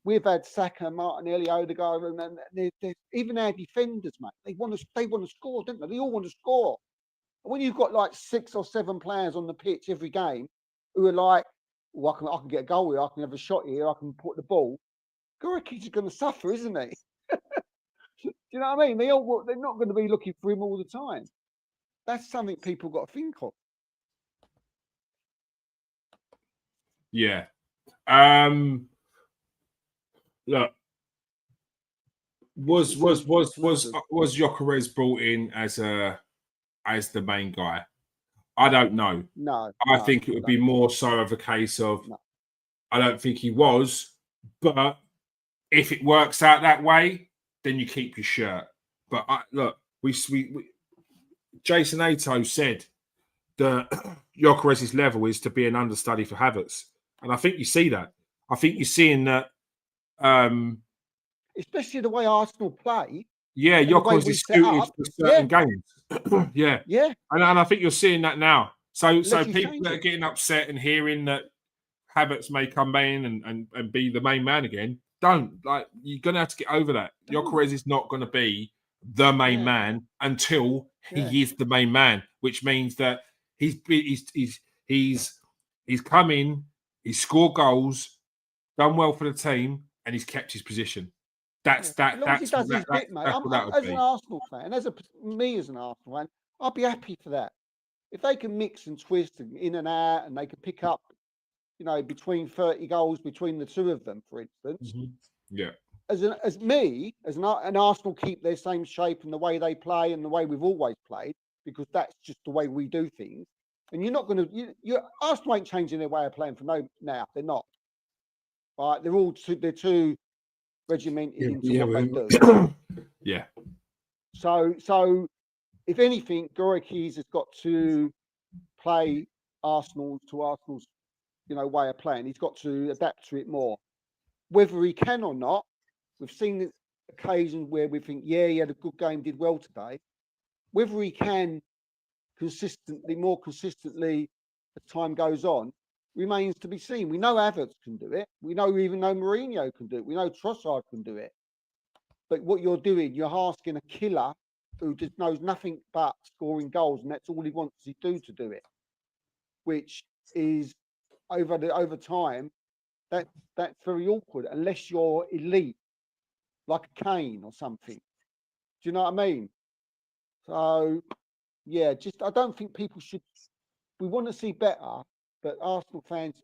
we've had Saka, Martinelli, Odegaard, and there's even our defenders, mate. They want to score, don't they? They all want to score. And when you've got like 6 or 7 players on the pitch every game who are like, well, I can get a goal here, I can have a shot here, I can put the ball. Gorikis is going to suffer, isn't he? Do you know what I mean? They're not going to be looking for him all the time. That's something people got to think of. Yeah. Look, was Gyökeres brought in as the main guy? I don't know. No. I think it would be more so of a case of I don't think he was, but if it works out that way, then you keep your shirt. But look, we Jason Ato said that Gyökeres' level is to be an understudy for Havertz, and I think you see that. I think you're seeing that, especially the way Arsenal play. Yeah, Gyökeres is suited for certain games. yeah, and I think you're seeing that now. So people that are getting upset and hearing that Havertz may come in and be the main man again, you're gonna have to get over that. Gyökeres is not going to be the main man until he is the main man, which means that he's come in, he's scored goals, done well for the team, and he's kept his position. That's that. That's what that would be. As an Arsenal fan, as an Arsenal fan, I'd be happy for that. If they can mix and twist and in and out, and they can pick up, you know, between 30 goals between the two of them, for instance. Mm-hmm. Yeah. As an Arsenal keep their same shape and the way they play and the way we've always played, because that's just the way we do things. And you're not going to. Arsenal ain't changing their way of playing for now. They're not. Right? They're too regimented into what they do. Yeah. So if anything, Gorikis has got to play Arsenal's, you know, way of playing. He's got to adapt to it more. Whether he can or not, we've seen occasions where we think, he had a good game, did well today. Whether he can more consistently as time goes on, remains to be seen. We know Havertz can do it. We know Mourinho can do it. We know Trossard can do it. But what you're doing, you're asking a killer who just knows nothing but scoring goals, and that's all he wants to do it. Which is over time, that's very awkward unless you're elite, like a Kane or something. Do you know what I mean? So I don't think people should. We want to see better. But Arsenal fans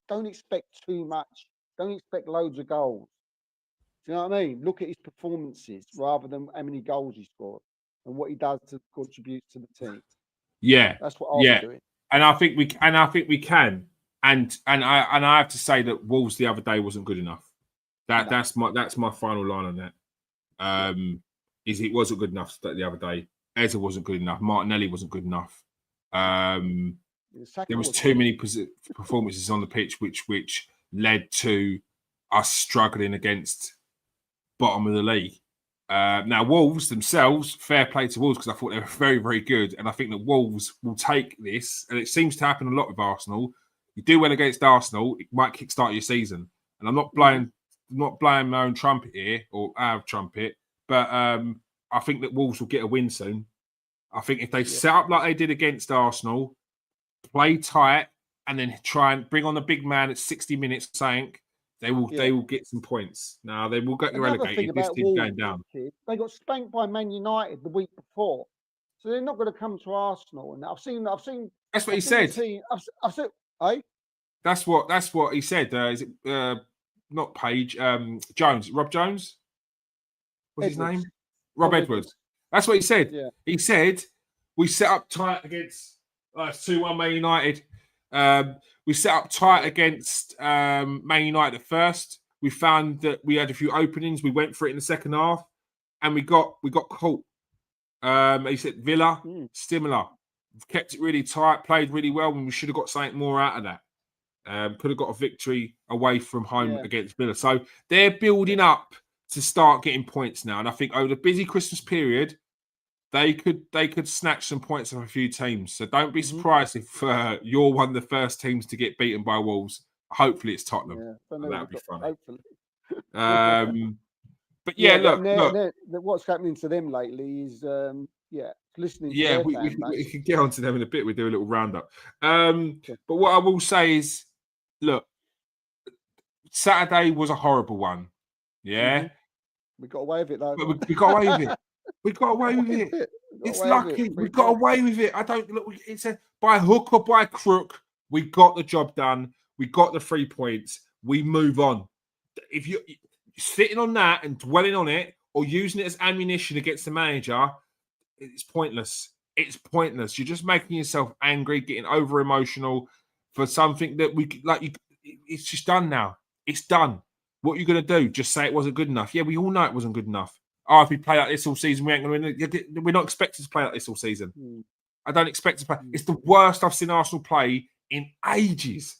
don't expect too much. Don't expect loads of goals. Do you know what I mean? Look at his performances rather than how many goals he scored and what he does to contribute to the team. Yeah, that's what I'll be doing. And I think we can. And I have to say that Wolves the other day wasn't good enough. That's my final line on that. Is it wasn't good enough the other day. Eze wasn't good enough. Martinelli wasn't good enough. There was too many performances on the pitch which led to us struggling against bottom of the league. Now, Wolves themselves, fair play to Wolves, because I thought they were very, very good. And I think that Wolves will take this, and it seems to happen a lot with Arsenal. You do well against Arsenal, it might kickstart your season. And I'm not blowing my own trumpet here, or our trumpet, but I think that Wolves will get a win soon. I think if they set up like they did against Arsenal, play tight, and then try and bring on the big man at 60 minutes, saying they will get some points. Now they will get relegated. This team's going down. They got spanked by Man United the week before, So they're not going to come to Arsenal. And I've seen. That's what I've he seen said. I've seen. Eh? That's what he said. Is it not Page? Jones, Rob Jones. What's his Edwards. name? Rob Edwards. That's what he said. Yeah. He said we set up tight against 2-1 Man United. We set up tight against Man United at first. We found that we had a few openings. We went for it in the second half, and we got caught. He said Villa similar, kept it really tight, played really well, and we should have got something more out of that. Could have got a victory away from home against Villa. So they're building up to start getting points now, and I think over the busy Christmas period, they could snatch some points off a few teams. So don't be surprised if you're one of the first teams to get beaten by Wolves. Hopefully it's Tottenham. Yeah, That'd be fun. Hopefully. But yeah, look. What's happening to them lately is listening. Yeah, to we can get onto them in a bit. We do a little roundup. But what I will say is, look, Saturday was a horrible one. Yeah, we got away with it though. But we got away with it. We got away with it. It's lucky we got away with it. I don't look. It's by hook or by crook. We got the job done. We got the 3 points. We move on. If you're sitting on that and dwelling on it or using it as ammunition against the manager, it's pointless. It's pointless. You're just making yourself angry, getting over emotional for something that it's just done now. It's done. What are you going to do? Just say it wasn't good enough? Yeah, we all know it wasn't good enough. If we play like this all season, we ain't going to win. We're not expected to play like this all season. I don't expect to play. It's the worst I've seen Arsenal play in ages.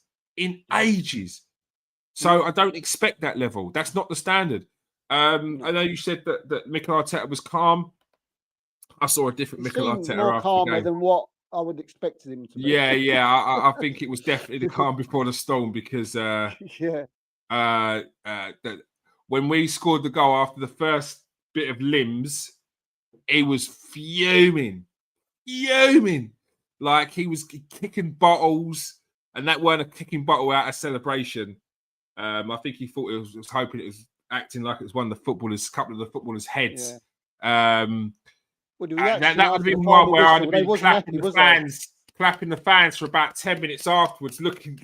So I don't expect that level. That's not the standard. I know you said that Mikel Arteta was calm. I saw a different Mikel Arteta more calmer than what I would expect him to be. Yeah. I think it was definitely the calm before the storm because when we scored the goal after the first bit of limbs, he was fuming. Like he was kicking bottles, and that weren't a kicking bottle out of celebration. I think he thought it was hoping it was acting like it was one of the couple of the footballers' heads. Yeah. That would have been one where I'd have been clapping the fans for about 10 minutes afterwards, looking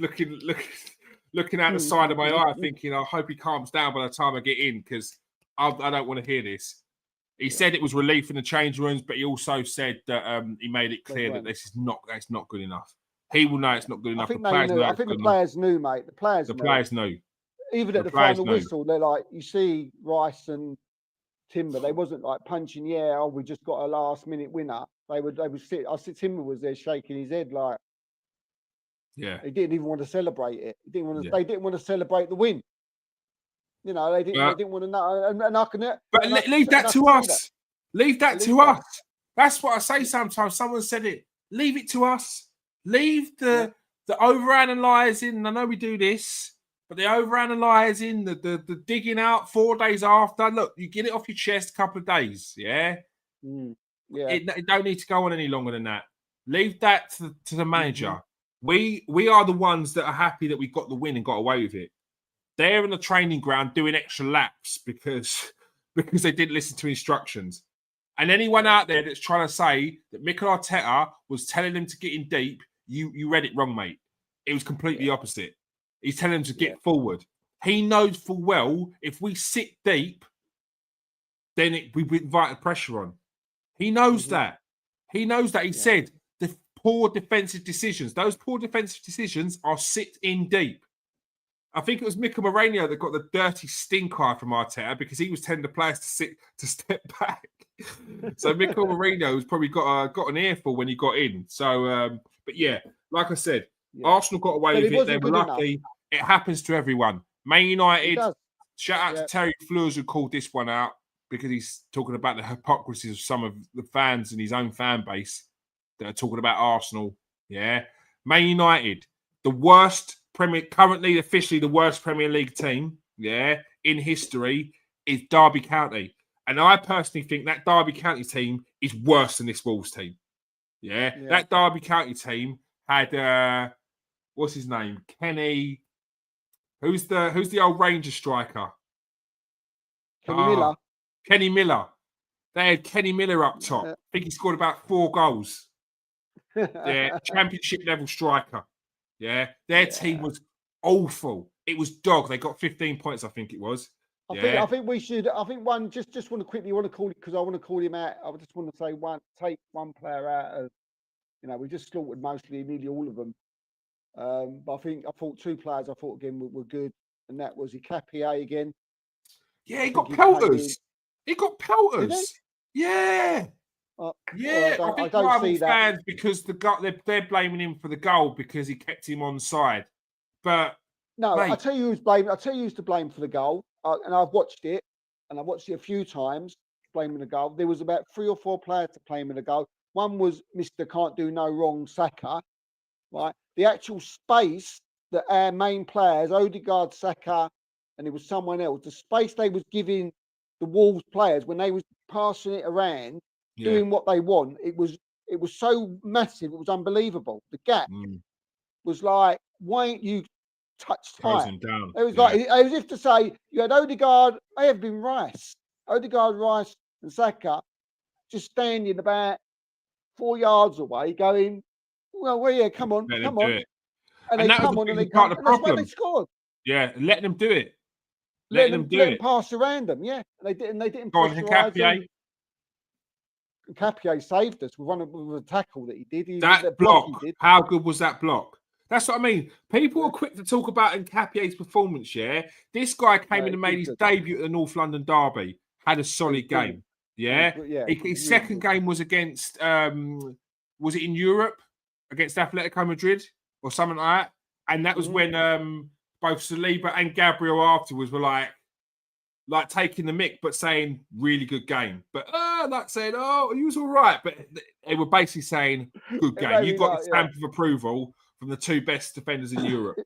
out the side of my eye, thinking, I hope he calms down by the time I get in because I don't want to hear this. He said it was relief in the change rooms, but he also said that he made it clear that that's not good enough. He will know it's not good enough. I think the players knew, mate. The players knew. Even at the final whistle, they're like, you see Rice and Timber, they wasn't like punching, we just got a last minute winner. They would sit. I see Timber was there shaking his head like, he didn't even want to celebrate it. They didn't want to celebrate the win. You know, they didn't want to know. And I can. But leave that to us. Leave that to us. That's what I say sometimes. Someone said it. Leave it to us. Leave the overanalyzing. I know we do this. But the overanalyzing, the digging out 4 days after, look, you get it off your chest a couple of days, yeah? It don't need to go on any longer than that. Leave that to the manager. We are the ones that are happy that we got the win and got away with it. They're in the training ground doing extra laps because they didn't listen to instructions. And anyone out there that's trying to say that Mikel Arteta was telling them to get in deep, you read it wrong, mate. It was completely opposite. He's telling them to get forward. He knows full well if we sit deep, then we invite the pressure on. He knows that. He knows that. He said the poor defensive decisions. Those poor defensive decisions are sit in deep. I think it was Mika Mourinho that got the dirty stink eye from Arteta because he was telling the players to step back. So Mika Mourinho has probably got an earful when he got in. So, but yeah, like I said, Arsenal got away with it. They were lucky. Enough. It happens to everyone. Man United, shout out to Terry Fleurs who called this one out because he's talking about the hypocrisy of some of the fans in his own fan base that are talking about Arsenal. Yeah. Man United, currently officially the worst Premier League team, in history is Derby County. And I personally think that Derby County team is worse than this Wolves team. Yeah. That Derby County team had what's his name? Kenny. Who's the old Rangers striker? Kenny Miller. Kenny Miller. They had Kenny Miller up top. I think he scored about 4 goals. Yeah, championship level striker. Yeah, their team was awful. It was dog. They got 15 points, I think it was. I think we should. I think one just want to quickly want to call it because I want to call him out. I just want to say take one player out of. We just slaughtered nearly all of them. But I thought 2 players. I thought again were good, and that was Ikapié again. Yeah, he got pelters. He got pelters. Yeah. Yeah, I think rival fans because they're blaming him for the goal because he kept him on side. But no, mate, I tell you who's blamed. I tell you who's to blame for the goal. And I've watched it, and I watched it a few times. Blaming the goal. There was about 3 or 4 players to blame in the goal. One was Mr. Can't Do No Wrong, Saka. Right, the actual space that our main players, Odegaard, Saka, and it was someone else. The space they was giving the Wolves players when they was passing it around, doing what they want. It was so massive. It was unbelievable. The gap was like, why ain't you touched high? It was like as if to say you had Odegaard, may have been Rice, Rice, and Saka just standing about 4 yards away, going, well, yeah, come on. And they come on and they come, and that's why they scored. Yeah, let them do it. Let them pass around them. Yeah, they didn't. Go on, Ikapié. Ikapié saved us with a tackle that he did. That block. How good was that block? That's what I mean. People are quick to talk about Ikapié's performance. Yeah, this guy came in and made his debut at the North London Derby. Had a solid game. Yeah, his second game was against. Was it in Europe against Atletico Madrid or something like that? And that was when both Saliba and Gabriel afterwards were like taking the mick, but saying really good game. But like saying, oh, he was all right. But they were basically saying good game. You got the stamp of approval from the 2 best defenders in Europe.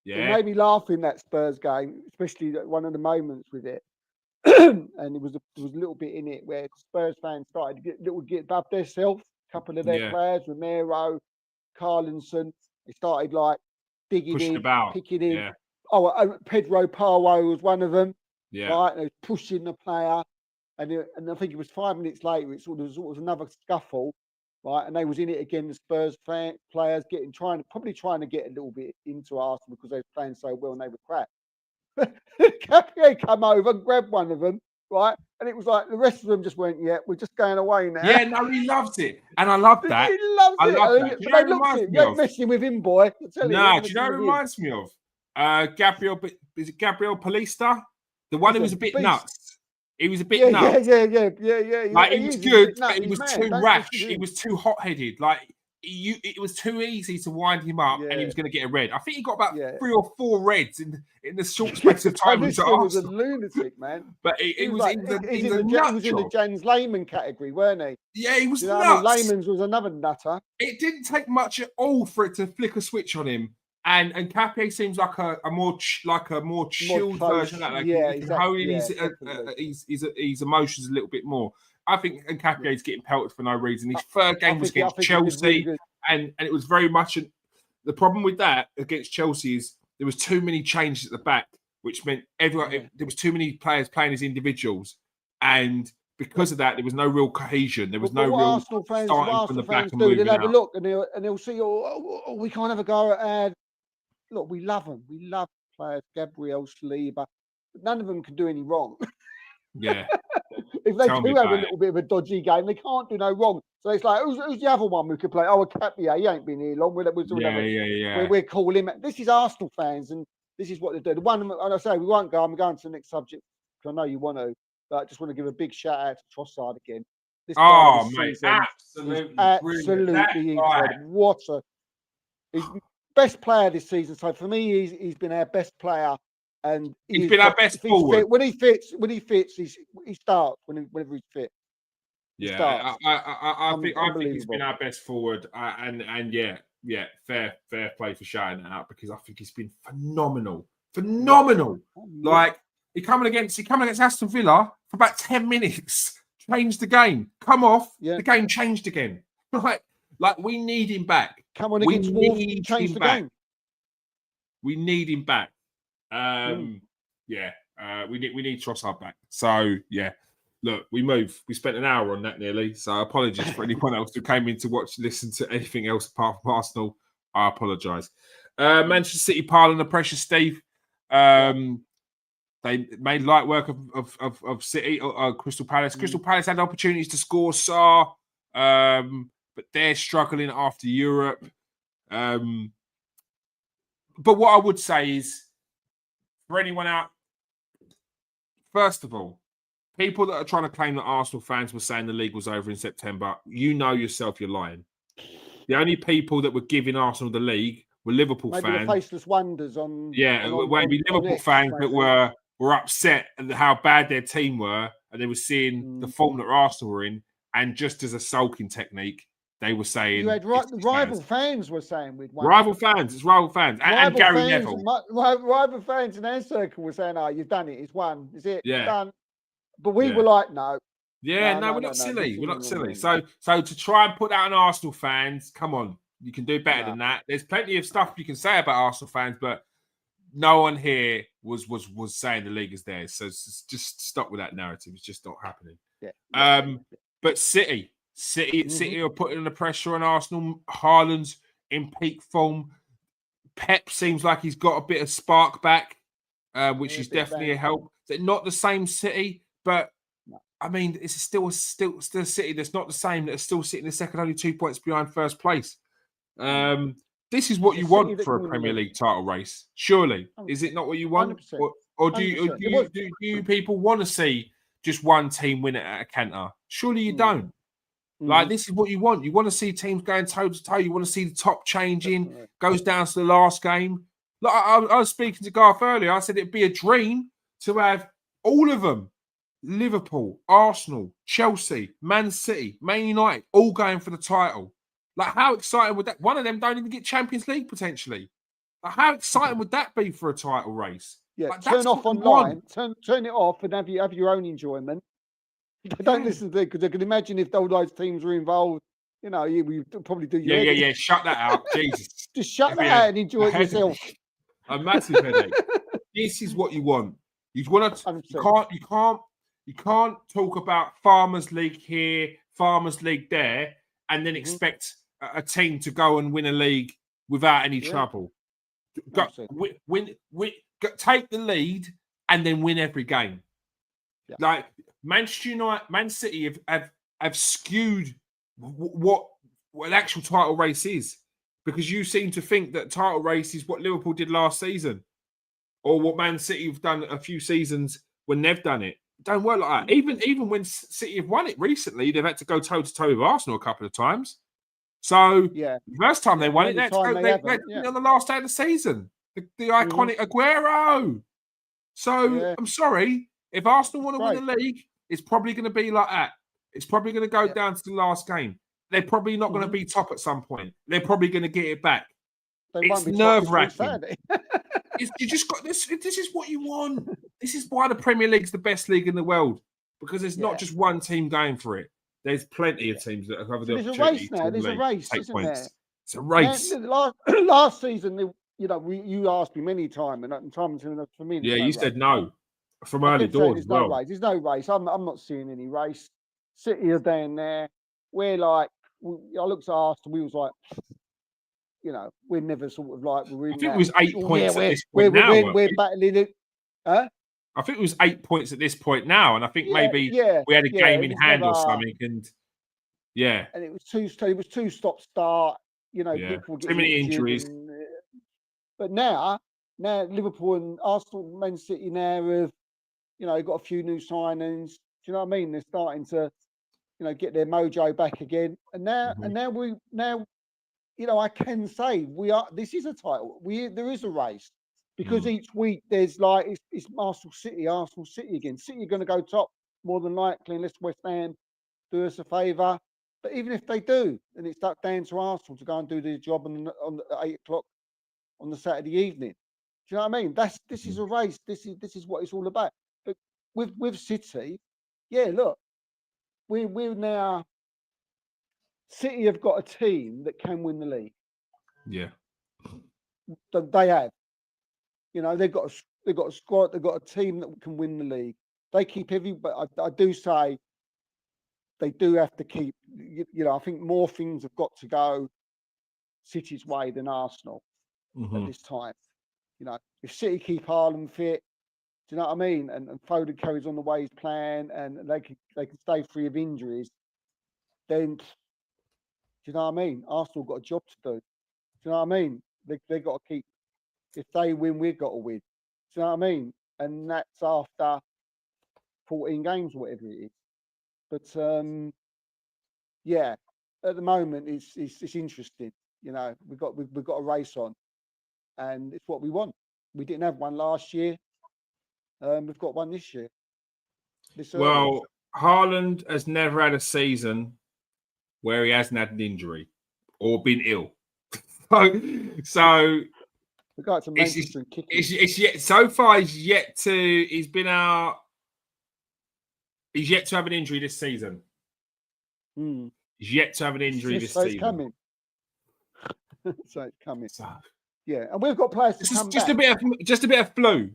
Yeah, it made me laugh in that Spurs game, especially one of the moments with it. And there was a little bit in it where Spurs fans started to get above themselves. A couple of their players, Romero, Carlinson, they started like digging in, picking in. Yeah. Oh, Pedro Porro was one of them. Yeah, right. And they was pushing the player, and I think it was 5 minutes later. It sort of was another scuffle, right? And they was in it again. The Spurs players probably trying to get a little bit into Arsenal because they were playing so well and they were crap. Ikapié come over and grabbed one of them, right? And it was like the rest of them just went, yeah, we're just going away now. Yeah, no, he loves it. And I love that. He loves it. Love that. But they looked at it. You ain't messing with him, boy. No, do you know what it reminds me of? Gabriel, is it Gabriel Paulista? The one who was a bit nuts. He was a bit nuts. Yeah. Like, he was good, but he was too rash. He was too hot-headed. Like, it was too easy to wind him up, and he was going to get a red. I think he got about 3 or 4 reds in the short space of time. This was a lunatic, man. But he was in the Jens Lehmann category, weren't he? Yeah, he was nuts. I mean, Lehmann's was another nutter. It didn't take much at all for it to flick a switch on him. And Ikapié seems like a more chilled version of that. Like, he can hold in his emotions a little bit more. I think Ikapié is getting pelted for no reason. His third game was against Chelsea, really and it was very much the problem with that against Chelsea is there was too many changes at the back, which meant there was too many players playing as individuals, and because of that, there was no real cohesion. There was no real Arsenal fans, starting from the back and they'll moving have out. a look and they'll see, we can't have a go at. Look, we love them. We love players, Gabriel, Saliba, but none of them can do any wrong. Yeah. If they do have a little bit of a dodgy game, they can't do no wrong. So it's like, who's the other one who could play? Oh, Ikapié, he ain't been here long. We're calling him. This is Arsenal fans, and this is what they do. The one, and I say, we won't go. I'm going to the next subject because I know you want to, but I just want to give a big shout out to Trossard again. This mate, absolutely incredible. What he's best player this season. So for me, he's been our best player. And he's been our best forward. When he fits, he starts whenever he's fit. Yeah, I think he's been our best forward, and fair play for shouting that out because I think he's been phenomenal. Like he coming against Aston Villa for about 10 minutes, changed the game, come off, the game changed again. Like we need him back. Come on against Wolves, change the game. We need him back. We need Trossard back. So yeah, look, we spent an hour on that nearly. So apologies for anyone else who came in to listen to anything else apart from Arsenal. I apologise. Manchester City piling the pressure, Steve. They made light work of City, Crystal Palace. Crystal Palace had opportunities to score but they're struggling after Europe. But what I would say is, for anyone out, first of all, people that are trying to claim that Arsenal fans were saying the league was over in September, you know yourself you're lying. The only people that were giving Arsenal the league were Liverpool fans. Maybe the faceless wonders on. Maybe Liverpool fans that were upset at how bad their team were, and they were seeing the form that Arsenal were in, and just as a sulking technique, they were saying you had rival fans were saying with one. Rival fans, and Gary Neville. Rival fans in our circle were saying, "Oh, you've done it. It's won. Is it done?" But we were like, "No." Yeah, no, we're not silly. We're not silly. So to try and put that on Arsenal fans, come on, you can do better than that. There's plenty of stuff you can say about Arsenal fans, but no one here was saying the league is theirs. So just stop with that narrative. It's just not happening. But City are putting the pressure on Arsenal. Haaland's in peak form. Pep seems like he's got a bit of spark back, which is definitely a help. They're not the same City, but I mean, it's still a City that's not the same, that's still sitting in second, only 2 points behind first place. This is what you want for a Premier League title race, surely. Is it not what you want? 100%. Or do you people want to see just one team win it at a canter? Surely you don't. Like, this is what you want. You want to see teams going toe to toe. You want to see the top changing, goes down to the last game. Like, I was speaking to Garth earlier. I said it'd be a dream to have all of them. Liverpool, Arsenal, Chelsea, Man City, Man United, all going for the title. Like, how exciting would that? One of them don't even get Champions League potentially. Like, how exciting would that be for a title race? Yeah, like, turn off online, turn it off, and have your own enjoyment. Don't listen to it, because I can imagine if all those teams were involved. You know, we probably do. Yeah. Shut that out, Jesus. Just shut that out and enjoy it yourself. A massive headache. This is what you want. You want to. You can't talk about Farmers League here, Farmers League there, and then expect a team to go and win a league without any trouble. Take the lead and then win every game. Yeah. Like Manchester United, Man City have skewed what an actual title race is, because you seem to think that title race is what Liverpool did last season, or what Man City have done a few seasons when they've done it. Don't work like that. Even when City have won it recently, they've had to go toe to toe with Arsenal a couple of times. So the first time they won it, they on the last day of the season. The iconic Aguero. So I'm sorry, if Arsenal want to win the league, it's probably going to be like that. It's probably going to go down to the last game. They're probably not going to be top at some point. They're probably going to get it back. It's nerve-wracking. You just got this. This is what you want. This is why the Premier League's the best league in the world, because there's not just one team going for it. There's plenty of teams that have the opportunity. There's a race now. There's a race, isn't there? It's a race. Last season, you asked me many times, and time for me. Yeah, you said no from early doors as well. There's no race. I'm not seeing any race. City are down there. We're like, I looked at Arsenal. We was like, we're never sort of like we're in. I think it was 8 points at this point now. We're battling it. Huh? I think it was 8 points at this point now, and I think maybe we had a game in hand or something, and and it was two stop start. Too many injuries. But now Liverpool and Arsenal, Man City now have, got a few new signings. Do you know what I mean? They're starting to, get their mojo back again. And now, I can say this is a title. There is a race, because each week there's like, it's Arsenal City again. City are going to go top more than likely, unless West Ham do us a favour. But even if they do, then it's down to Arsenal to go and do their job at 8 o'clock on the Saturday evening. Do you know what I mean? This is a race. This is what it's all about. But with City, look, we're now. City have got a team that can win the league. Yeah, they have. They've got a squad. They've got a team that can win the league. they keep but I do say they do have to keep. I think more things have got to go City's way than Arsenal at this time. If City keep Haaland fit, do you know what I mean? And Foden carries on the way he's playing, and they can stay free of injuries, then do you know what I mean? Arsenal got a job to do. Do you know what I mean? They got to keep. If they win, we've got to win. Do you know what I mean? And that's after 14 games, whatever it is. But yeah, at the moment it's interesting. We've got a race on, and it's what we want. We didn't have one last year. We've got one this year. Well, Haaland has never had a season where he hasn't had an injury or been ill. So we got to Manchester and kick. It's yet so far. He's yet to have an injury this season. He's yet to have an injury this season. It's coming. So it's coming. Yeah, and we've got players to come just back. Just a bit of flu.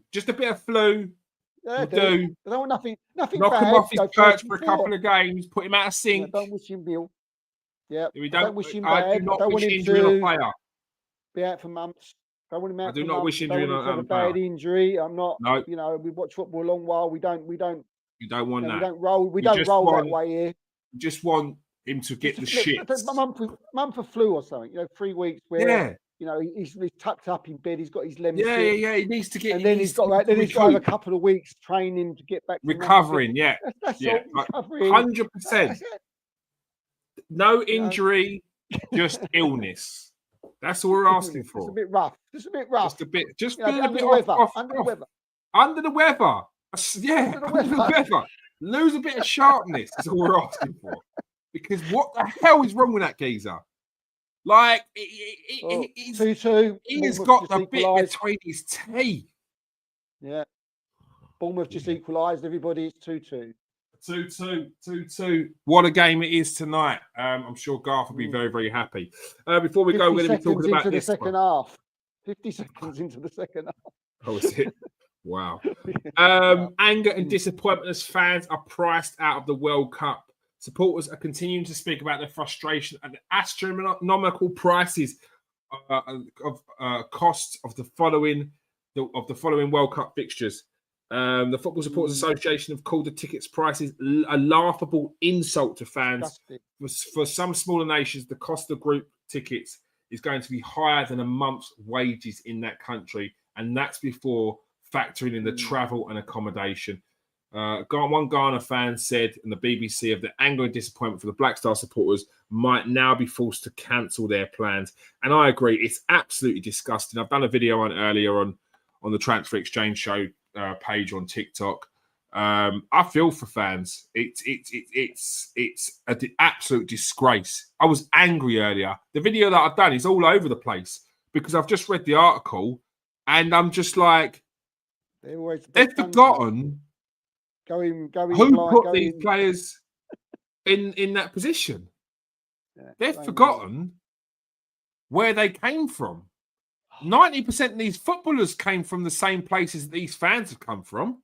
Yeah, do. I don't want nothing Knock bad. him off his perch for a couple of games. Put him out of sync. Yeah, don't wish him ill. Yeah, I don't wish him bad. I do not wish want injury on a player. Be out for months. Don't want him out. I do not wish injury on a bad injury. I'm not. No. We watch football a long while. We don't. You don't want that. We don't roll. We don't roll that way here. You just want him to get the shit. A month of flu or something. 3 weeks where he's tucked up in bed. He's got his lemon. Yeah. He needs to get. And then he's got to have a couple of weeks training to get back. Recovering. Yeah. That's yeah. all. 100%. No injury, just illness. That's all we're asking for. Just a bit rough. Just feeling a bit off. Under the weather. Under the weather. Yeah. Under the weather. Lose a bit of sharpness is all we're asking for. Because what the hell is wrong with that geezer? Like, he's got the bit between his teeth. Yeah. Bournemouth just equalised. Everybody, it's 2-2. 2-2. What a game it is tonight. I'm sure Garth will be very, very happy. Before we go, we're going to be talking about this second half. 50 seconds into the second half. Oh, is it? Wow. Anger and disappointment as fans are priced out of the World Cup. Supporters are continuing to speak about their frustration at the astronomical prices of costs of the following World Cup fixtures. The Football Supporters Association have called the tickets prices a laughable insult to fans. For some smaller nations, the cost of group tickets is going to be higher than a month's wages in that country, and that's before factoring in the travel and accommodation. One Ghana fan said in the BBC of the anger and disappointment for the Black Star supporters might now be forced to cancel their plans. And I agree, it's absolutely disgusting. I've done a video on earlier on the Transfer Exchange Show page on TikTok. I feel for fans. It's an absolute disgrace. I was angry earlier. The video that I've done is all over the place because I've just read the article and I'm just like, they've forgotten who put these players in that position. Yeah, they've forgotten where they came from. 90% of these footballers came from the same places that these fans have come from.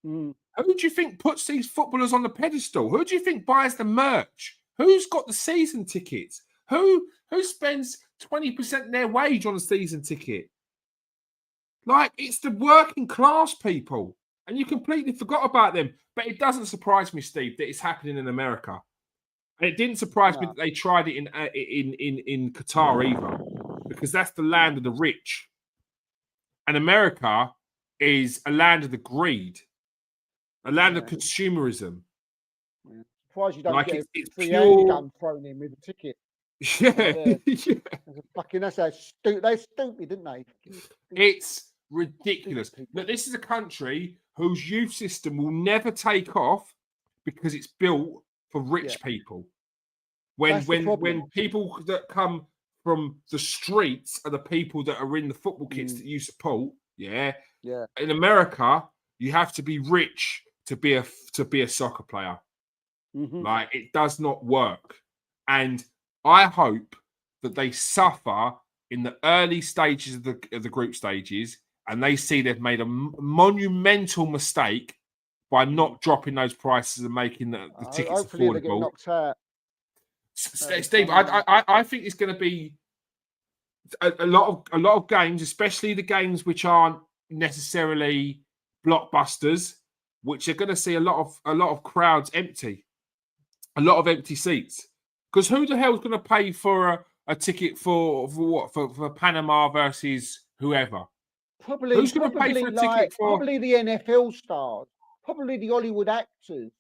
Who do you think puts these footballers on the pedestal? Who do you think buys the merch? Who's got the season tickets? Who spends 20% of their wage on a season ticket? Like, it's the working class people. And you completely forgot about them. But it doesn't surprise me, Steve, that it's happening in America. And it didn't surprise me that they tried it in Qatar either. Because that's the land of the rich. And America is a land of the greed. A land of consumerism. Yeah. Surprised you don't like get it's free pure... handgun thrown in with a ticket. Yeah. That's how stupid. They're stupid, didn't they? It's ridiculous. But this is a country whose youth system will never take off because it's built for rich people. When people that come from the streets are the people that are in the football kits that you support. Yeah. In America, you have to be rich to be a soccer player. Like, it does not work. And I hope that they suffer in the early stages of the group stages, and they see they've made a monumental mistake by not dropping those prices and making the tickets hopefully they get affordable. knocked out. Steve, I think it's going to be a lot of games, especially the games which aren't necessarily blockbusters, which are going to see a lot of crowds empty, a lot of empty seats. Because who the hell's going to pay for a ticket for what for Panama versus whoever? Probably, who's going to pay for a ticket for? Probably the NFL stars, probably the Hollywood actors,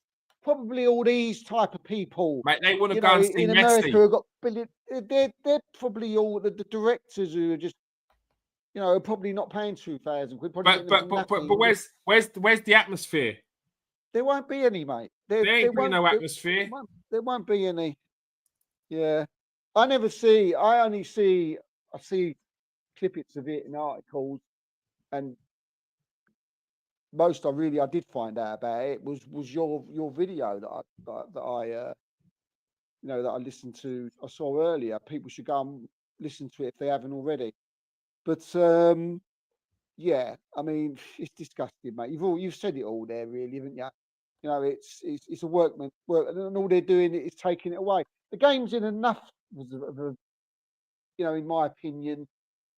probably all these type of people. Mate, they want to go and see in Messi. America who got billion. They're probably all the directors who are just, are probably not paying 2,000 quid. But where's the atmosphere? There won't be any, mate. There ain't no atmosphere. There won't be any. Yeah, I see snippets of it in articles, and most I did find out about it was your video that I listened to. I saw earlier. People should go and listen to it if they haven't already. But yeah, I mean, it's disgusting, mate. You've said it all there, really, haven't you? It's a work, and all they're doing is taking it away. The game's in enough of a, in my opinion,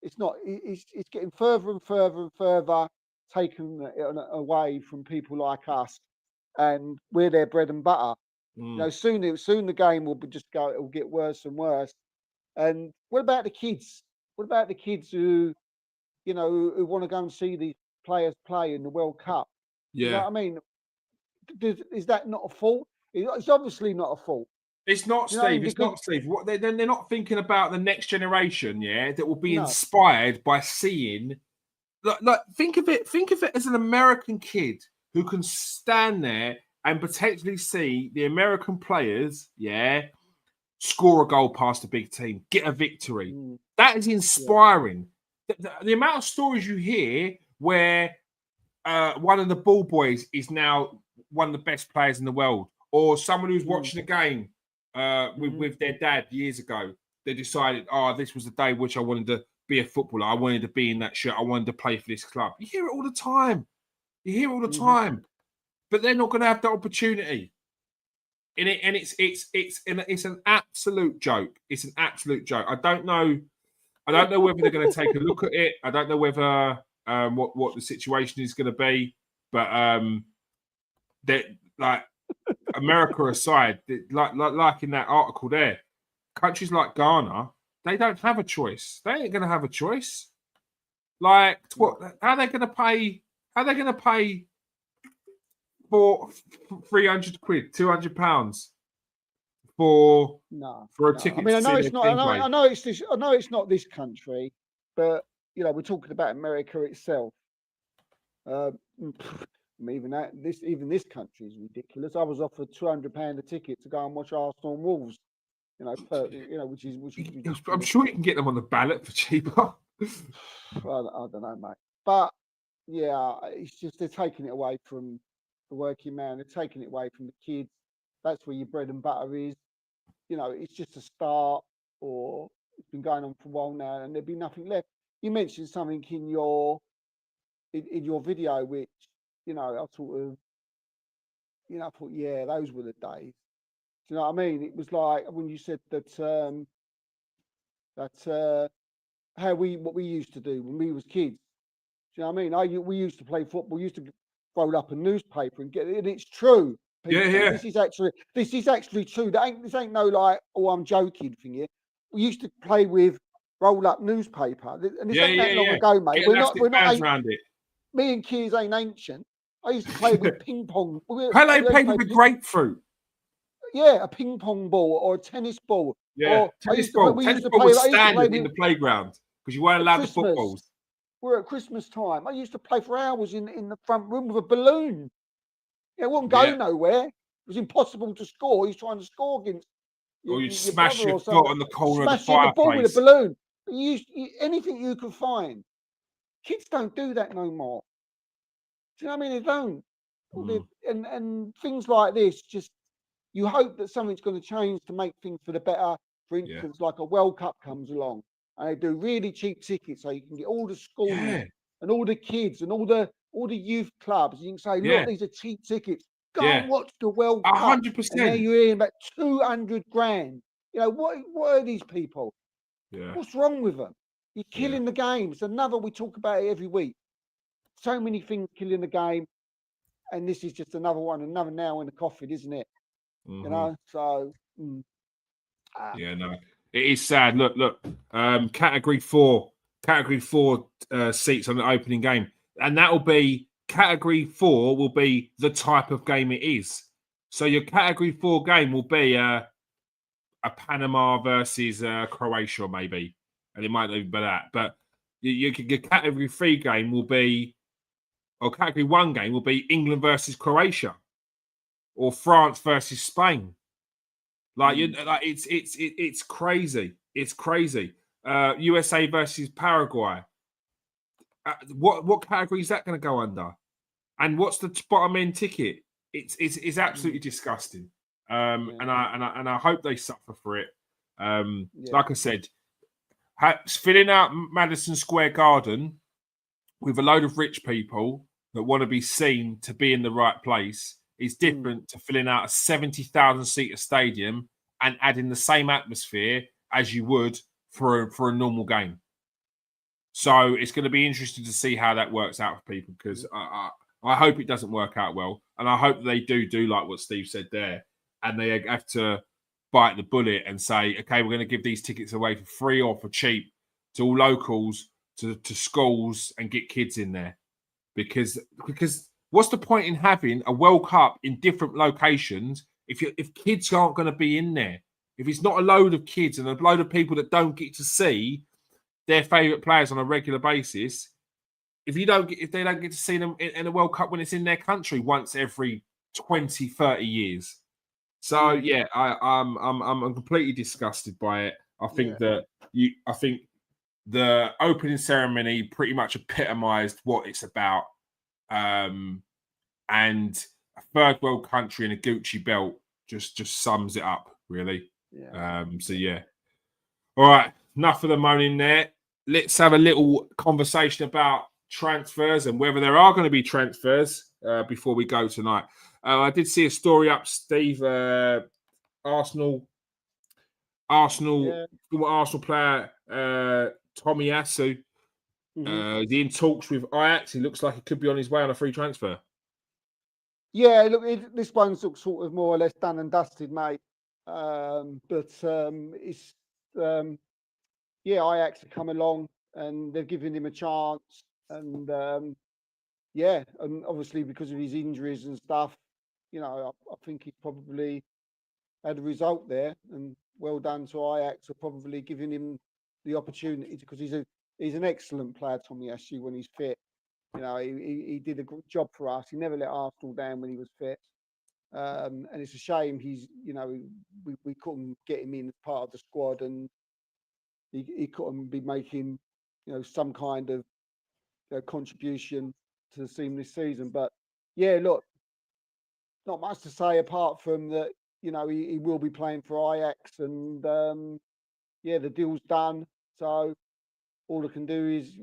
it's not. It's getting further and further and further taken away from people like us, and we're their bread and butter. Soon the game will just go. It will get worse and worse. And what about the kids? What about the kids who want to go and see these players play in the World Cup? Yeah. You know what I mean? Is that not a fault? It's obviously not a fault. It's not, Steve. It's not, Steve. What they're not thinking about the next generation, yeah, that will be inspired by seeing. Like, think of it as an American kid who can stand there and potentially see the American players, yeah, score a goal past a big team, get a victory. That is inspiring. Yeah. The amount of stories you hear where one of the ball boys is now one of the best players in the world, or someone who's watching a game with their dad years ago, they decided, this was the day which I wanted to be a footballer. I wanted to be in that shirt. I wanted to play for this club. You hear it all the time. But they're not going to have that opportunity. And it's an absolute joke. It's an absolute joke. I don't know whether they're going to take a look at it. I don't know whether what the situation is going to be. But that, like, America aside, like in that article there, countries like Ghana, they don't have a choice. They ain't going to have a choice. Like, what? How are they going to pay? How are they going to pay for 300 quid, £200 for a ticket? I mean, I know it's not. I know it's this. I know it's not this country, but we're talking about America itself. Even this country is ridiculous. I was offered £200 a ticket to go and watch Arsenal and Wolves. Which is ridiculous. I'm sure you can get them on the ballot for cheaper. I don't know, mate. But yeah, it's just they're taking it away from the working man. They're taking it away from the kids. That's where your bread and butter is. It's just a start, or it's been going on for a while now, and there'd be nothing left. You mentioned something in your video, which I thought, yeah, those were the days. Do you know what I mean? It was like when you said that what we used to do when we was kids. Do you know what I mean? We used to play football. We used to roll up a newspaper and get it, and it's true. People. Yeah. This is actually true. This ain't no like, I'm joking thing here. We used to play with roll up newspaper, and this ain't that long ago, mate. We're not around it. Me and Keys ain't ancient. I used to play with ping pong. Pele played with a grapefruit. Yeah, a ping pong ball or a tennis ball. Yeah, tennis ball. Tennis ball was standard in the playground because you weren't allowed the footballs. We're at Christmas time. I used to play for hours in the front room with a balloon. It wouldn't go nowhere. It was impossible to score. He's trying to score against. Or you smash your foot on the corner of the fireplace. The ball with a balloon. Anything you can find. Kids don't do that no more. Do you know what I mean? They don't. And things like this, just you hope that something's going to change to make things for the better. For instance, like a World Cup comes along and they do really cheap tickets so you can get all the schools and all the kids and all the all the youth clubs. You can say, Yeah. look, these are cheap tickets. Go Yeah. and watch the World Cup. And now 100%. you're hearing about 200 grand. You know, what are these people? Yeah. What's wrong with them? You're killing the game. It's another, we talk about it every week. So many things killing the game. And this is just another one, another nail in the coffin, isn't it? Mhm. You know, so. Yeah, no, it is sad. Look, category four seats on the opening game, and that will be category 4 will be the type of game it is. So your category 4 game will be a Panama versus Croatia, maybe, and it might not even be that. But your category 3 game will be, or category 1 game will be England versus Croatia, or France versus Spain. Like it's crazy. It's crazy. USA versus Paraguay. What category is that going to go under? And what's the bottom end ticket? It's absolutely disgusting. And I hope they suffer for it. Like I said, filling out Madison Square Garden with a load of rich people that want to be seen to be in the right place is different to filling out a 70,000 seater stadium and adding the same atmosphere as you would for a normal game. So it's going to be interesting to see how that works out for people, because I hope it doesn't work out well, and I hope they do like what Steve said there, and they have to bite the bullet and say, okay, we're going to give these tickets away for free or for cheap to all locals, to schools, and get kids in there, because what's the point in having a World Cup in different locations if kids aren't going to be in there? If it's not a load of kids and a load of people that don't get to see their favourite players on a regular basis, if they don't get to see them in a World Cup when it's in their country once every 20, 30 years. So yeah, I'm completely disgusted by it. I think I think the opening ceremony pretty much epitomised what it's about. And a third world country and a Gucci belt just sums it up, really. So yeah. All right, enough of the moaning there. Let's have a little conversation about transfers and whether there are going to be transfers before we go tonight. I did see a story up, Steve. Arsenal player Tomiyasu. He's in talks with Ajax. He looks like he could be on his way on a free transfer. Yeah, look, this one looks sort of more or less done and dusted, mate. It's Ajax have come along and they've given him a chance, and and obviously because of his injuries and stuff, you know, I think he probably had a result there, and well done to Ajax for probably giving him the opportunity, because he's an excellent player, Tomiyasu, when he's fit. You know, he did a good job for us. He never let Arsenal down when he was fit. And it's a shame we couldn't get him in as part of the squad, and he couldn't be making, some kind of contribution to the team this season. But yeah, look, not much to say apart from that, he will be playing for Ajax, and the deal's done. So all we can do is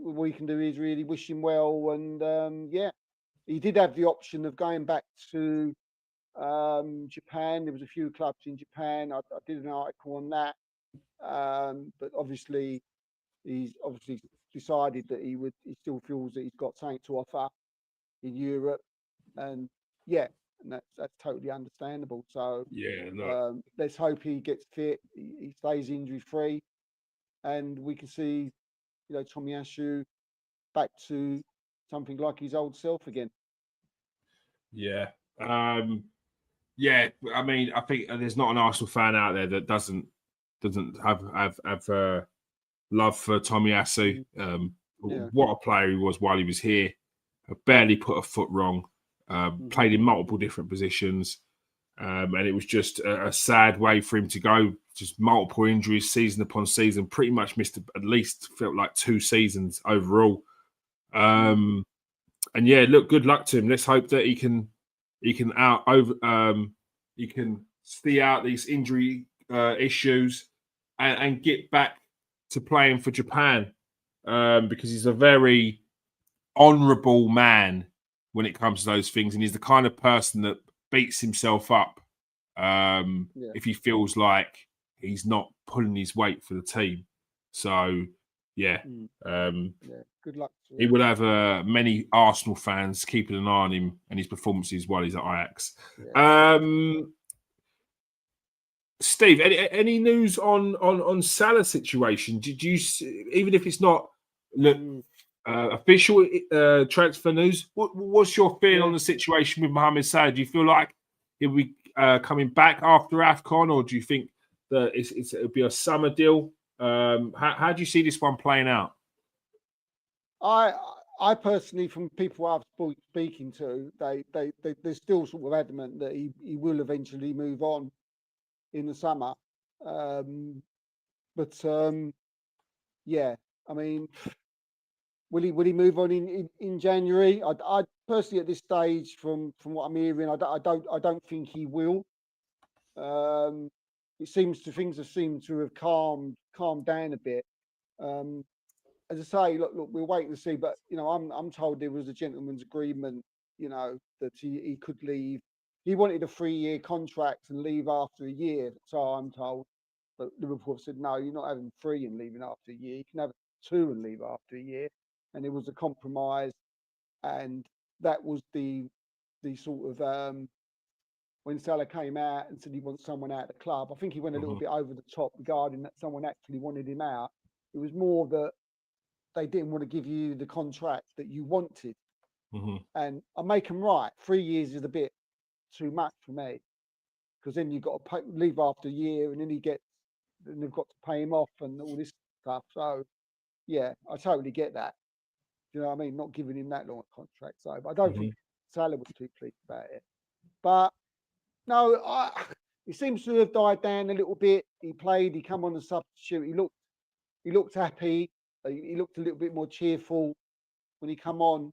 really wish him well, and he did have the option of going back to Japan. There was a few clubs in Japan. I did an article on that, but obviously he's decided that he still feels that he's got something to offer in Europe, and that's totally understandable. So let's hope he gets fit, he stays injury free, and we can see Tomiyasu back to something like his old self again. Yeah. I mean, I think there's not an Arsenal fan out there that doesn't have love for Tomiyasu. What a player he was while he was here. Barely put a foot wrong. Played in multiple different positions. And it was just a sad way for him to go. Just multiple injuries, season upon season. Pretty much missed at least, felt like 2 seasons overall. And yeah, look, good luck to him. Let's hope that he can see out these injury issues and get back to playing for Japan, because he's a very honourable man when it comes to those things, and he's the kind of person that beats himself up if he feels like he's not pulling his weight for the team. So, yeah. Good luck to he him. would have many Arsenal fans keeping an eye on him and his performances while he's at Ajax. Steve, any news on Salah's situation? Did you, even if it's not official transfer news, what's your feeling on the situation with Mohamed Salah? Do you feel like he'll be coming back after AFCON, or do you think that it'll be a summer deal? How do you see this one playing out? I personally, from people I've speaking to, they're still sort of adamant that he will eventually move on in the summer. Yeah, I mean, will he move on in January? I personally, at this stage, from what I'm hearing, I don't think he will. Things have seemed to have calmed down a bit. As I say, look, we're waiting to see. But I'm told there was a gentleman's agreement. That he could leave. He wanted a 3-year contract and leave after a year. So I'm told. But Liverpool said, no, you're not having 3 and leaving after a year. You can have 2 and leave after a year. And it was a compromise, and that was the sort of when Salah came out and said he wants someone out of the club. I think he went a little bit over the top regarding that someone actually wanted him out. It was more that they didn't want to give you the contract that you wanted. And I make them right. 3 years is a bit too much for me, because then you've got to leave after a year, and then they've got to pay him off and all this stuff. So, yeah, I totally get that. You know what I mean? Not giving him that long a contract. So, but I don't think Salah was too pleased about it. But no, he seems to have died down a little bit. He played. He come on a substitute. He looked happy. He looked a little bit more cheerful when he come on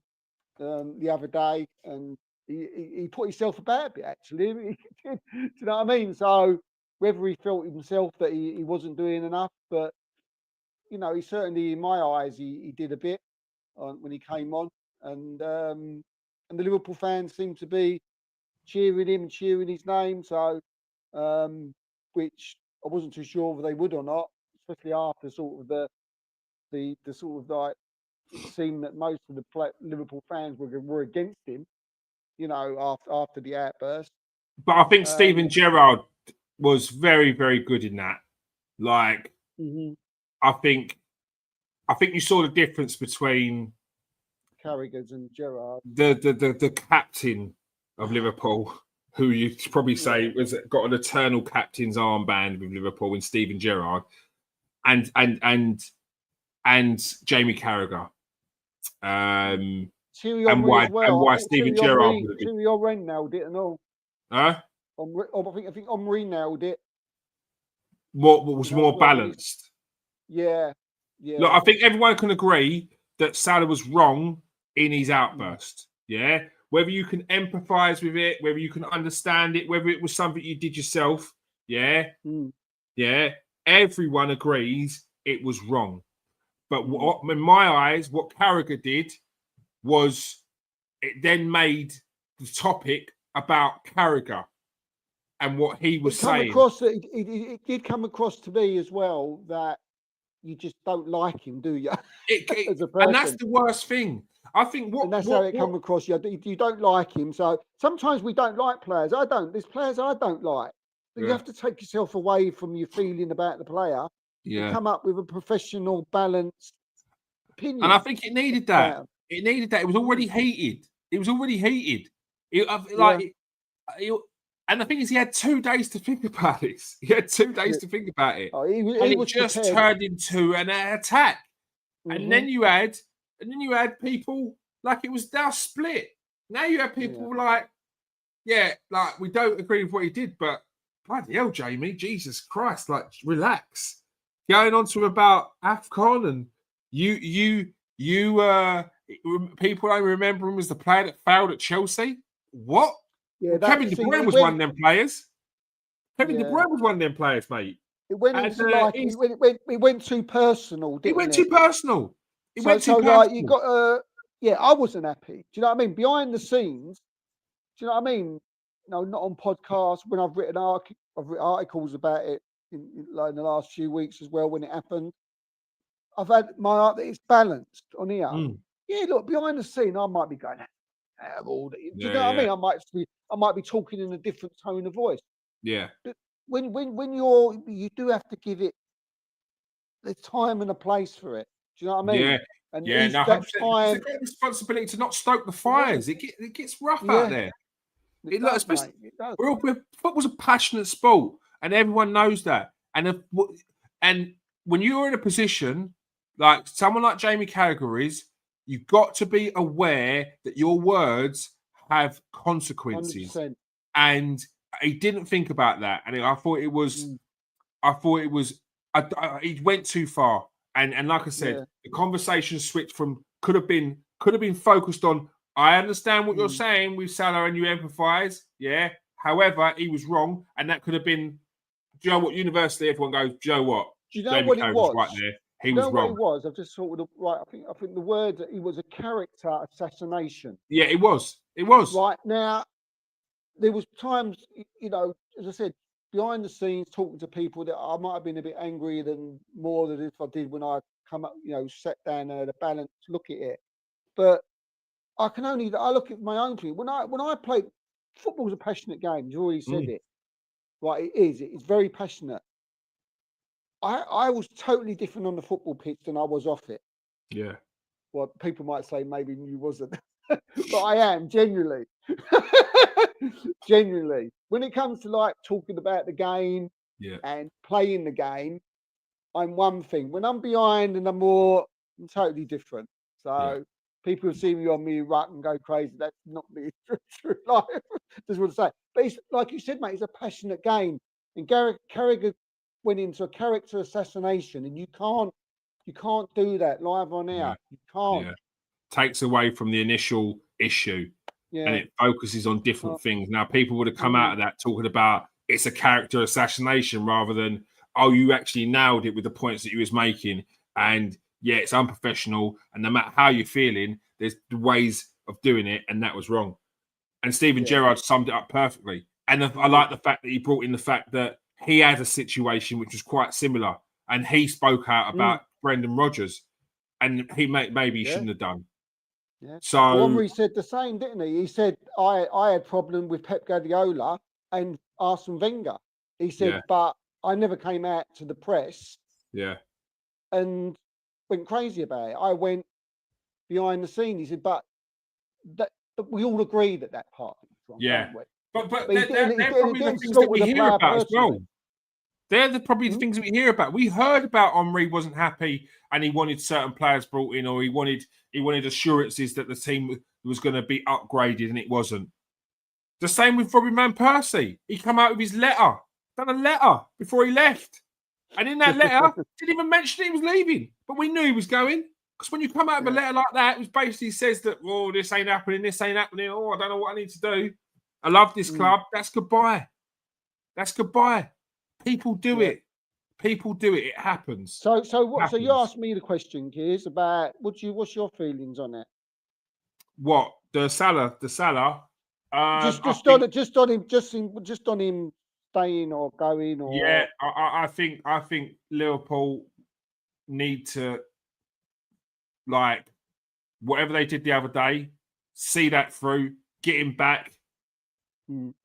the other day, and he put himself about a bit, actually. Do you know what I mean? So whether he felt himself that he wasn't doing enough, but he certainly, in my eyes, he did a bit when he came on, and the Liverpool fans seem to be cheering him and cheering his name. So, which I wasn't too sure whether they would or not, especially after sort of the sort of like, it seemed that most of the Liverpool fans were against him, after the outburst. But I think Steven Gerrard was very, very good in that. Like, I think you saw the difference between Carragher and Gerrard, the captain of Liverpool, who you probably say was got an eternal captain's armband with Liverpool, in Steven Gerrard, and Jamie Carragher. And why Steven Gerrard? Thierry Henry nailed it and all. Huh? I think Henry nailed it. What was more balanced? Yeah. Look, I think everyone can agree that Salah was wrong in his outburst. Yeah, whether you can empathise with it, whether you can understand it, whether it was something you did yourself. Yeah, everyone agrees it was wrong. But in my eyes, what Carragher did was it then made the topic about Carragher and what he was saying. It did come across to me as well that you just don't like him, do you? As a person. And that's the worst thing. I think how it come across. You don't like him. So sometimes we don't like players. I don't. There's players I don't like. But you have to take yourself away from your feeling about the player. Yeah. Come up with a professional, balanced opinion. And I think it needed that. It needed that. It was already heated. And the thing is, he had 2 days to think about this. He had 2 days to think about it. He was just prepared. Turned into an attack. And then you had people like it was now split. Now you have people like we don't agree with what he did, but bloody hell, Jamie, Jesus Christ, like relax. Going on to about AFCON, and you people don't remember him as the player that failed at Chelsea. What? Yeah, Kevin De Bruyne was one of them players. Kevin De Bruyne was one of them players, mate. It went it went too personal. It went too personal. So like you got yeah, I wasn't happy. Do you know what I mean? Behind the scenes, do you know what I mean? No, not on podcasts. When I've written articles about it like in the last few weeks as well when it happened. I've had it's balanced on here. Mm. Yeah, look, behind the scene, I might be going, terrible. Do you Yeah, know what I yeah, mean? I might be talking in a different tone of voice. yeah. But when you do have to give it the time and a place for it. Do you know what I mean? Yeah, And yeah, no, that 100%. Because time, they've got a responsibility to not stoke the fires. It gets rough out yeah, there. it Look, does, especially mate. It does. football's a passionate sport, and everyone knows that. And when you're in a position like someone like Jamie Carragher is, you've got to be aware that your words have consequences. 100%. And he didn't think about that, and I thought it was. Mm, I thought it was. He went too far, and like I said, yeah. the conversation switched from could have been focused on. I understand what you're Mm. saying with Salah, and you empathise. Yeah. However, he was wrong, and that could have been. Do you know what? Universally, everyone goes. Do you know what? Do you know Jamie what it Carragher was was? right there. He Do you was know what it wrong. was? I've just thought of the right. I think the word it was a character assassination. Yeah, it was. It was. Right now, there was times, you know, as I said, behind the scenes, talking to people that I might have been a bit angry than more than if I did when I come up, you know, sat down and had a balanced look at it. But I look at my own thing. When I play football's a passionate game. You've already said Mm, it. Right, it is. It's very passionate. I was totally different on the football pitch than I was off it. yeah. Well, people might say maybe you wasn't, but I am genuinely. Genuinely, when it comes to like talking about the game Yeah. and playing the game, I'm one thing. When I'm behind and I'm totally different. So Yeah. people see me on me rut and go crazy. That's not me. True life. Just want to say, but it's like you said, mate. It's a passionate game, and Carragher went into a character assassination, and you can't do that live on Yeah. air. You can't. Yeah. Takes away from the initial issue. And Yeah. it focuses on different things. Now, people would have come out of that talking about it's a character assassination rather than, oh, you actually nailed it with the points that you was making. And yeah, it's unprofessional. And no matter how you're feeling, there's ways of doing it. And that was wrong. And Steven Yeah. Gerrard summed it up perfectly. And I like the fact that he brought in the fact that he had a situation which was quite similar. And he spoke out about Brendan Rodgers. And maybe he shouldn't have done. Yeah. So Omri said the same, didn't he? He said I had problem with Pep Guardiola and Arsene Wenger. He said, Yeah. but I never came out to the press yeah, and went crazy about it. I went behind the scenes. He said, but we all agree that part was wrong, yeah. don't we? But But he didn't- they're he probably the didn't things that slaughter we the hear player about as well. personally. They're probably the things that we hear about. We heard about Henry wasn't happy and he wanted certain players brought in, or he wanted assurances that the team was going to be upgraded, and it wasn't. The same with Robin Van Persie. He come out with his letter, done a letter before he left, and in that letter didn't even mention he was leaving, but we knew he was going. Because when you come out with a letter like that, it basically says that, oh, this ain't happening, oh, I don't know what I need to do. I love this club. That's goodbye. That's goodbye. People do it. People do it. It happens. So you asked me the question, Kears, about what's your feelings on it? What? The Salah? Just on him staying or going, or yeah, I think Liverpool need to, like, whatever they did the other day, see that through, get him back.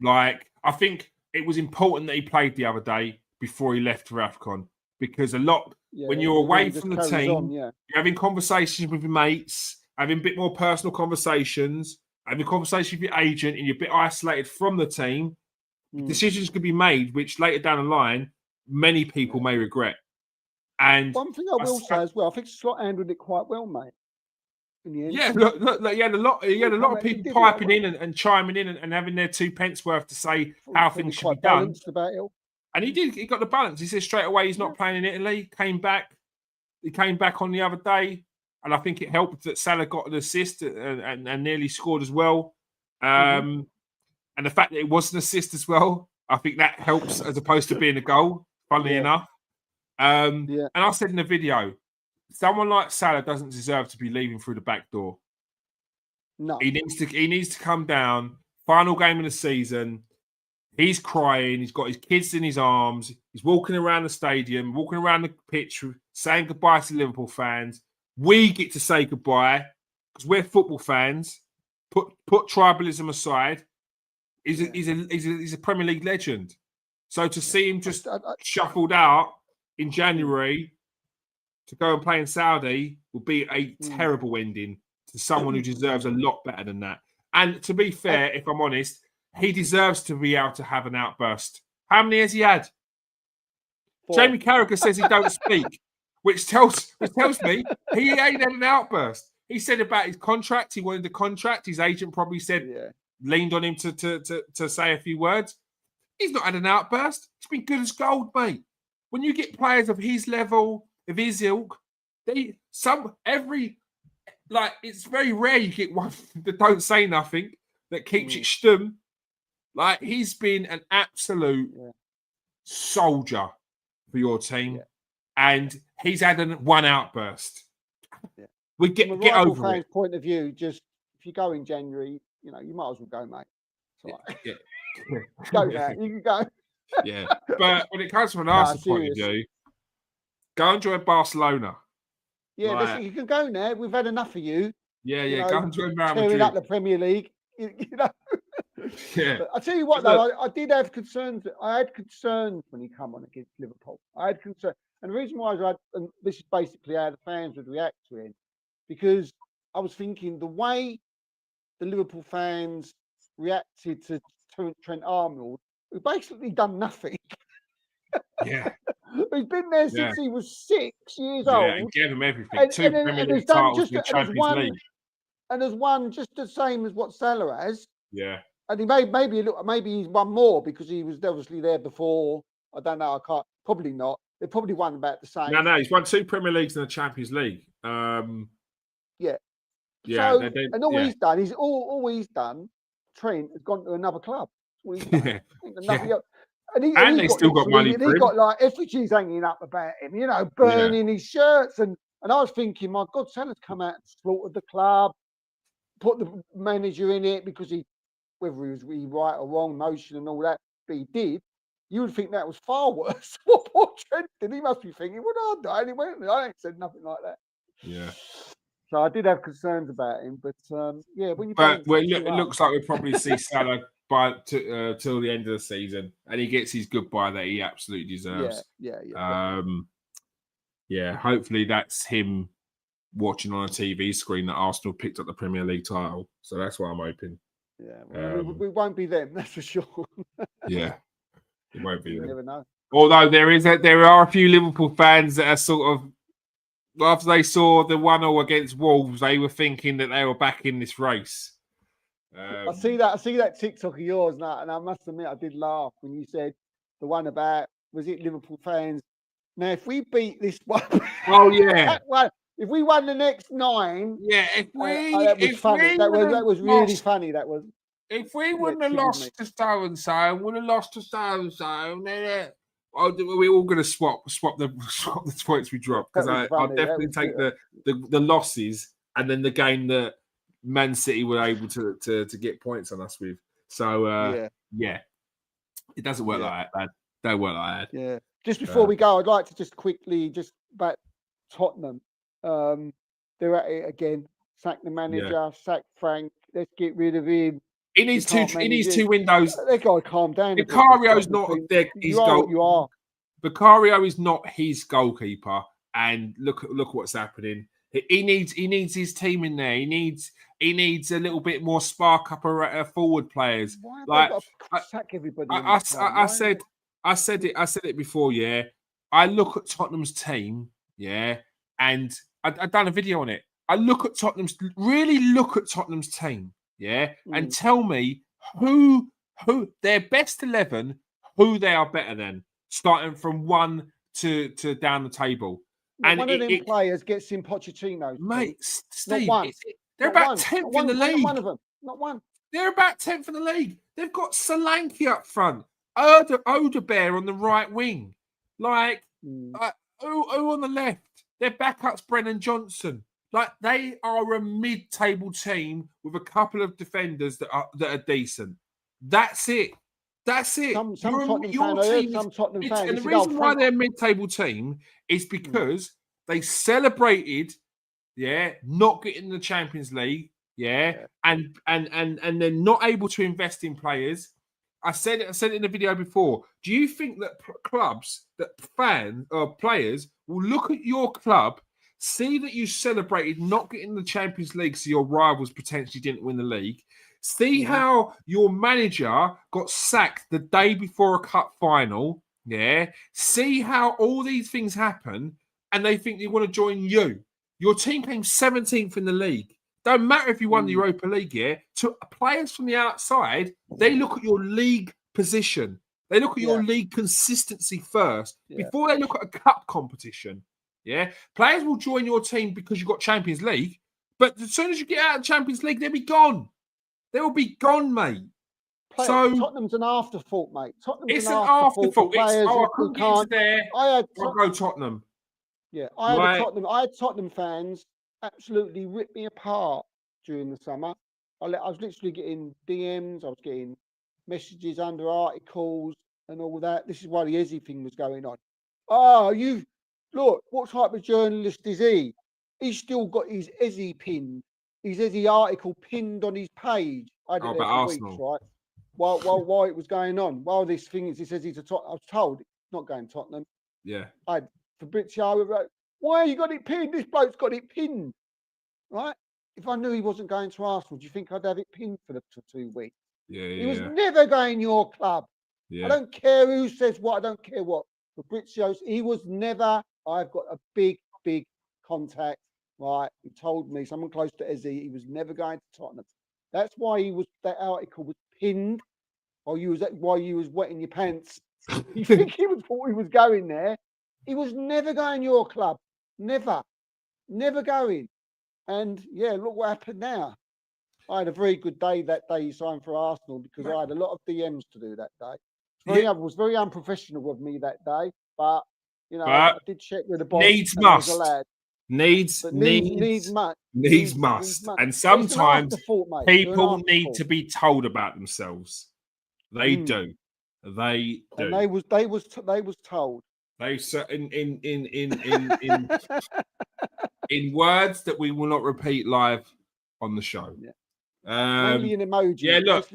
Like, I think it was important that he played the other day before he left for AFCON, because when you're away from the team, you're having conversations with your mates, having a bit more personal conversations, having conversations with your agent, and you're a bit isolated from the team. Decisions could be made which later down the line many people may regret. And one thing I will say as well, I think Slot handled it quite well, mate. In the end. Yeah, look, he had a lot of people piping in and chiming in and having their 2 pence worth to say how things should be done. About it. And he did. He got the balance. He said straight away he's not playing in Italy. Came back. He came back on the other day, and I think it helped that Salah got an assist and nearly scored as well. And the fact that it was an assist as well, I think that helps as opposed to being a goal. Funnily enough. And I said in the video, someone like Salah doesn't deserve to be leaving through the back door. No. He needs to come down. Final game of the season. He's crying. He's got his kids in his arms. He's walking around the stadium, walking around the pitch, saying goodbye to Liverpool fans. We get to say goodbye because we're football fans. Put tribalism aside. He's a Premier League legend. So to see him just shuffled out in January to go and play in Saudi will be a terrible ending to someone who deserves a lot better than that. And to be fair, if I'm honest, he deserves to be able to have an outburst. How many has he had? 4. Jamie Carragher says he don't speak, which tells me he ain't had an outburst. He said about his contract, he wanted the contract. His agent probably said, leaned on him to say a few words. He's not had an outburst. It's been good as gold, mate. When you get players of his level, of his ilk, it's very rare you get one that don't say nothing, that keeps it stum. Like, he's been an absolute soldier for your team, and he's had one outburst. Yeah. We get From a over fan's it. point of view, just if you go in January, you might as well go, mate. Go now. You can go. Yeah, but when it comes from an Arsenal point of view, go and join Barcelona. Yeah, you can go now. We've had enough of you. Yeah, go and join Real tearing Madrid. up the Premier League. Yeah. But I tell you what, though, I did have concerns. I had concerns when he come on against Liverpool. I had concerns, and the reason why and this is basically how the fans would react to him, because I was thinking the way the Liverpool fans reacted to Trent Arnold, who basically done nothing. Yeah. He's been there since he was 6 years old. Yeah, and gave him everything. Two Premier League titles in the Champions League. And there's one just the same as what Salah has. Yeah. And he maybe he's won more because he was obviously there before. I don't know. I can't. Probably not. They probably won about the same. No, he's won 2 Premier Leagues and the Champions League. Yeah. Yeah. So, and he's done, all he's done, Trent has gone to another club. And they still got money for him. He's got like effigies hanging up about him, burning his shirts. And I was thinking, my God, Salah's come out and slaughtered the club, put the manager in it because whether he was really right or wrong, motion and all that, but he did. You would think that was far worse. What poor Trent did? He must be thinking, what did I do? I ain't said nothing like that. Yeah. So I did have concerns about him, but when you. But it looks like we'll probably see Salah till the end of the season, and he gets his goodbye that he absolutely deserves. Yeah. Hopefully that's him watching on a TV screen that Arsenal picked up the Premier League title. So that's what I'm hoping. Yeah, we won't be them, that's for sure. Yeah, it won't be them. You never know. Although there are a few Liverpool fans that are sort of, after they saw the 1-0 against Wolves, they were thinking that they were back in this race. I see that TikTok of yours now, and I must admit I did laugh when you said the one about, was it Liverpool fans? Now, if we beat this one, if we won the next 9, that was funny. That was really funny. That was. If we wouldn't have lost to so and so, we're all going to swap the points we dropped, because I'll definitely take the losses and then the game that Man City were able to get points on us with. So it doesn't work like that. Don't work like that. Yeah. Just before we go, I'd like to just quickly about Tottenham. They're at it again. Sack the manager. Sack Frank. Let's get rid of him. He needs 2 windows. They got to calm down. Vicario's not his goal. You are. Vicario is not his goalkeeper, and look what's happening. He needs his team in there. He needs a little bit more spark up forward players. Why have they got to sack everybody? I said it before. Yeah, I look at Tottenham's team. Yeah, and I've done a video on it. I look at Tottenham's team. Yeah, and tell me who their best 11, who they are better than, starting from 1 to down the table. And one of them players gets in Pochettino. Mate, Steve, they're about 10th in the league. Not one of them. Not one. They're about 10th in the league. They've got Solanke up front, Odebear on the right wing. Who on the left? Their backup's Brennan Johnson. Like they are a mid-table team with a couple of defenders that are decent. That's it. That's it. Some Tottenham fan, I heard some Tottenham fan. And the Said, reason why they're a mid-table team is because they celebrated, not getting the Champions League, and they're not able to invest in players. I said it in the video before. Do you think that clubs, that fans or players will look at your club, see that you celebrated not getting the Champions League so your rivals potentially didn't win the league, see how your manager got sacked the day before a cup final, see how all these things happen, and they think they want to join you. Your team came 17th in the league. Don't matter if you won the Europa League, to players from the outside, they look at your league position. They look at your league consistency first before they look at a cup competition. Players will join your team because you've got Champions League, but as soon as you get out of Champions League, they'll be gone. They will be gone, mate. So Tottenham's an afterthought, mate. It's an afterthought. I couldn't get into there. I'll go Tottenham. Yeah, I had Tottenham fans absolutely rip me apart during the summer. I was literally getting DMs, I was getting messages under articles and all that. This is why the Eze thing was going on. Look, what type of journalist is he? He's still got his Eze pinned, his Eze article pinned on his page. I did it for weeks, right? While it was going on, while this thing is, he says he's a Tottenham. I was told it's not going Tottenham. Yeah. Fabrizio wrote, why you got it pinned? This bloke's got it pinned, right? If I knew he wasn't going to Arsenal, do you think I'd have it pinned for 2 weeks? He was never going your club. I don't care who says what. I don't care what. Fabrizio, he was never. I've got a big contact, right? He told me, someone close to Eze, he was never going to Tottenham. That's why that article was pinned, while you was wetting your pants. You think thought he was going there? He was never going your club. Never going. And look what happened now. I had a very good day that day he signed for Arsenal because I had a lot of DMs to do that day. It was very unprofessional of me that day, but I did check with the boss. Needs must. And sometimes people need to be told about themselves. They do. They do. And they was told. They in words that we will not repeat live on the show. Mainly in emoji. Yeah, look.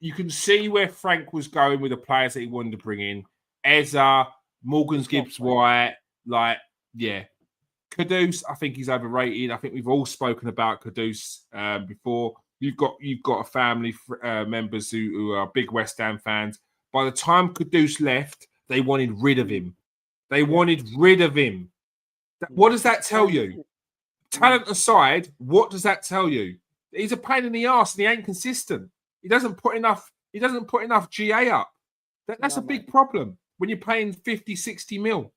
You can see where Frank was going with the players that he wanted to bring in. Eza, Morgan Gibbs-White, Kudus, I think he's overrated. I think we've all spoken about Kudus before. You've got a family members who are big West Ham fans. By the time Kudus left, they wanted rid of him. What does that tell you? Talent aside, what does that tell you? He's a pain in the arse and he ain't consistent. He doesn't put enough GA up. That's a big problem when you're paying 50, 60 mil.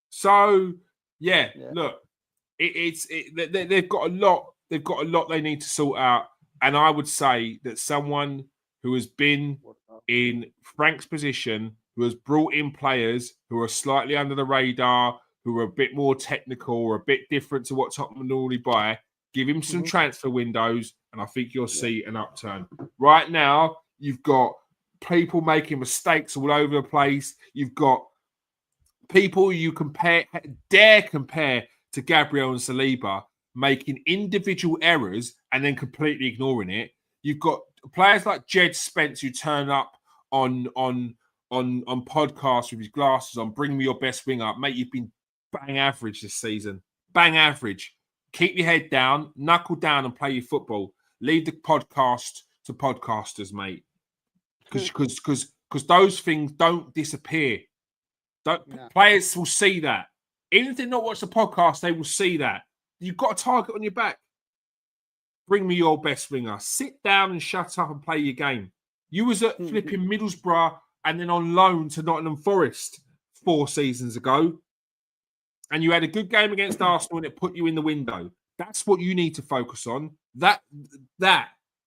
So look, they've got a lot they need to sort out. And I would say that someone who has been in Frank's position, who has brought in players who are slightly under the radar, who are a bit more technical or a bit different to what Tottenham normally buy, give him some transfer windows, and I think you'll see an upturn. Right now, you've got people making mistakes all over the place. You've got people you dare compare to Gabriel and Saliba making individual errors and then completely ignoring it. You've got players like Jed Spence who turn up on podcasts with his glasses on, bring me your best wing up. Mate, you've been bang average this season. Bang average. Keep your head down, knuckle down and play your football. Leave the podcast to podcasters, mate. Because those things don't disappear. Players will see that. Even if they not watch the podcast, they will see that. You've got a target on your back. Bring me your best winger. Sit down and shut up and play your game. You was at flipping Middlesbrough and then on loan to Nottingham Forest 4 seasons ago. And you had a good game against Arsenal and it put you in the window. That's what you need to focus on. That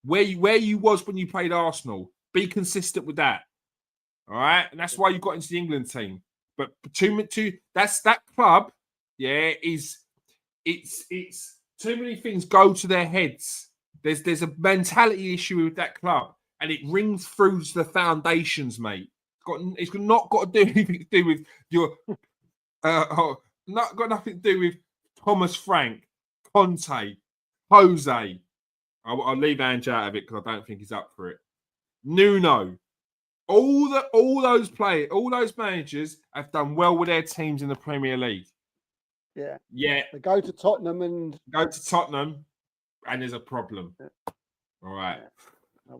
where you was when you played Arsenal. Be consistent with that. All right? And that's why you got into the England team. But that's that club yeah, is it's too many things go to their heads. There's a mentality issue with that club, and it rings through to the foundations, mate. It's not got to do anything to do with your not got nothing to do with Thomas Frank, Conte, Jose. I'll leave Ange out of it because I don't think he's up for it. Nuno, all those players, all those managers have done well with their teams in the Premier League. Yeah. They go to Tottenham and there's a problem. Yeah. All right.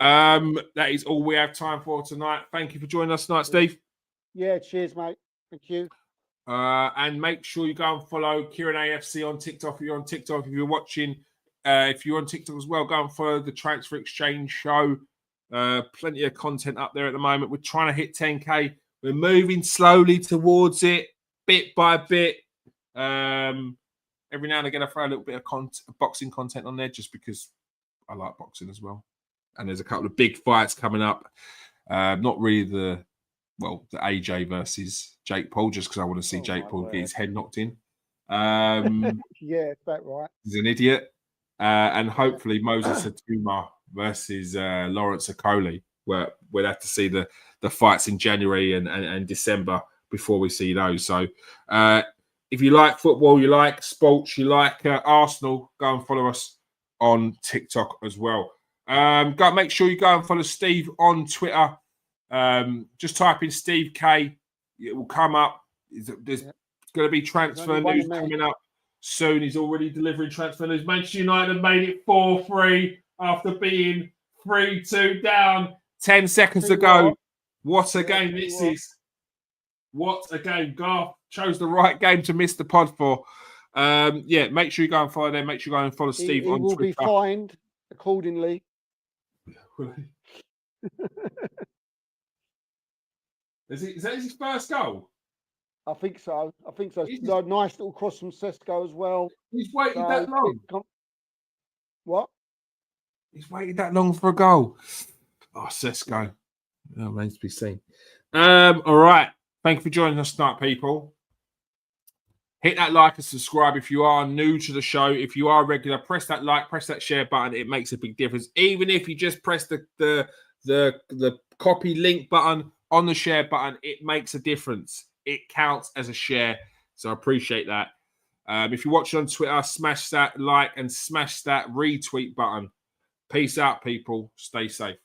Yeah. That is all we have time for tonight. Thank you for joining us tonight, Steve. Yeah, cheers, mate. Thank you. And make sure you go and follow Kieran AFC on TikTok. If you're on TikTok, if you're watching, if you're on TikTok as well, go and follow the Transfer Exchange Show. Plenty of content up there at the moment. We're trying to hit 10K. We're moving slowly towards it, bit by bit. Every now and again, I throw a little bit of boxing content on there just because I like boxing as well. And there's a couple of big fights coming up. Not really the AJ versus Jake Paul, just because I want to see Jake Paul get his head knocked in. Yeah, it's about right. He's an idiot. And hopefully Moses Hatuma versus Lawrence Okoli. We'll have to see the fights in January and December before we see those. So if you like football, you like sports, you like Arsenal, go and follow us on TikTok as well. Make sure you go and follow Steve on Twitter. Just type in Steve K. It will come up. There's going to be transfer news coming up soon. He's already delivering transfer news. Manchester United have made it 4-3 after being 3-2 down 10 seconds ago. What a game this is. What a game. Garth chose the right game to miss the pod for. Make sure you go and follow them. Make sure you go and follow Steve on Twitter. He will be fined accordingly. Is that his first goal? I think so. A nice little cross from Sesko as well. He's waited that long. What? He's waited that long for a goal. Oh, Sesko. That remains to be seen. All right. Thank you for joining us tonight, people. Hit that like and subscribe if you are new to the show. If you are regular, press that like, press that share button. It makes a big difference. Even if you just press the copy link button on the share button, it makes a difference. It counts as a share. So I appreciate that. If you're watching on Twitter, smash that like and smash that retweet button. Peace out, people. Stay safe.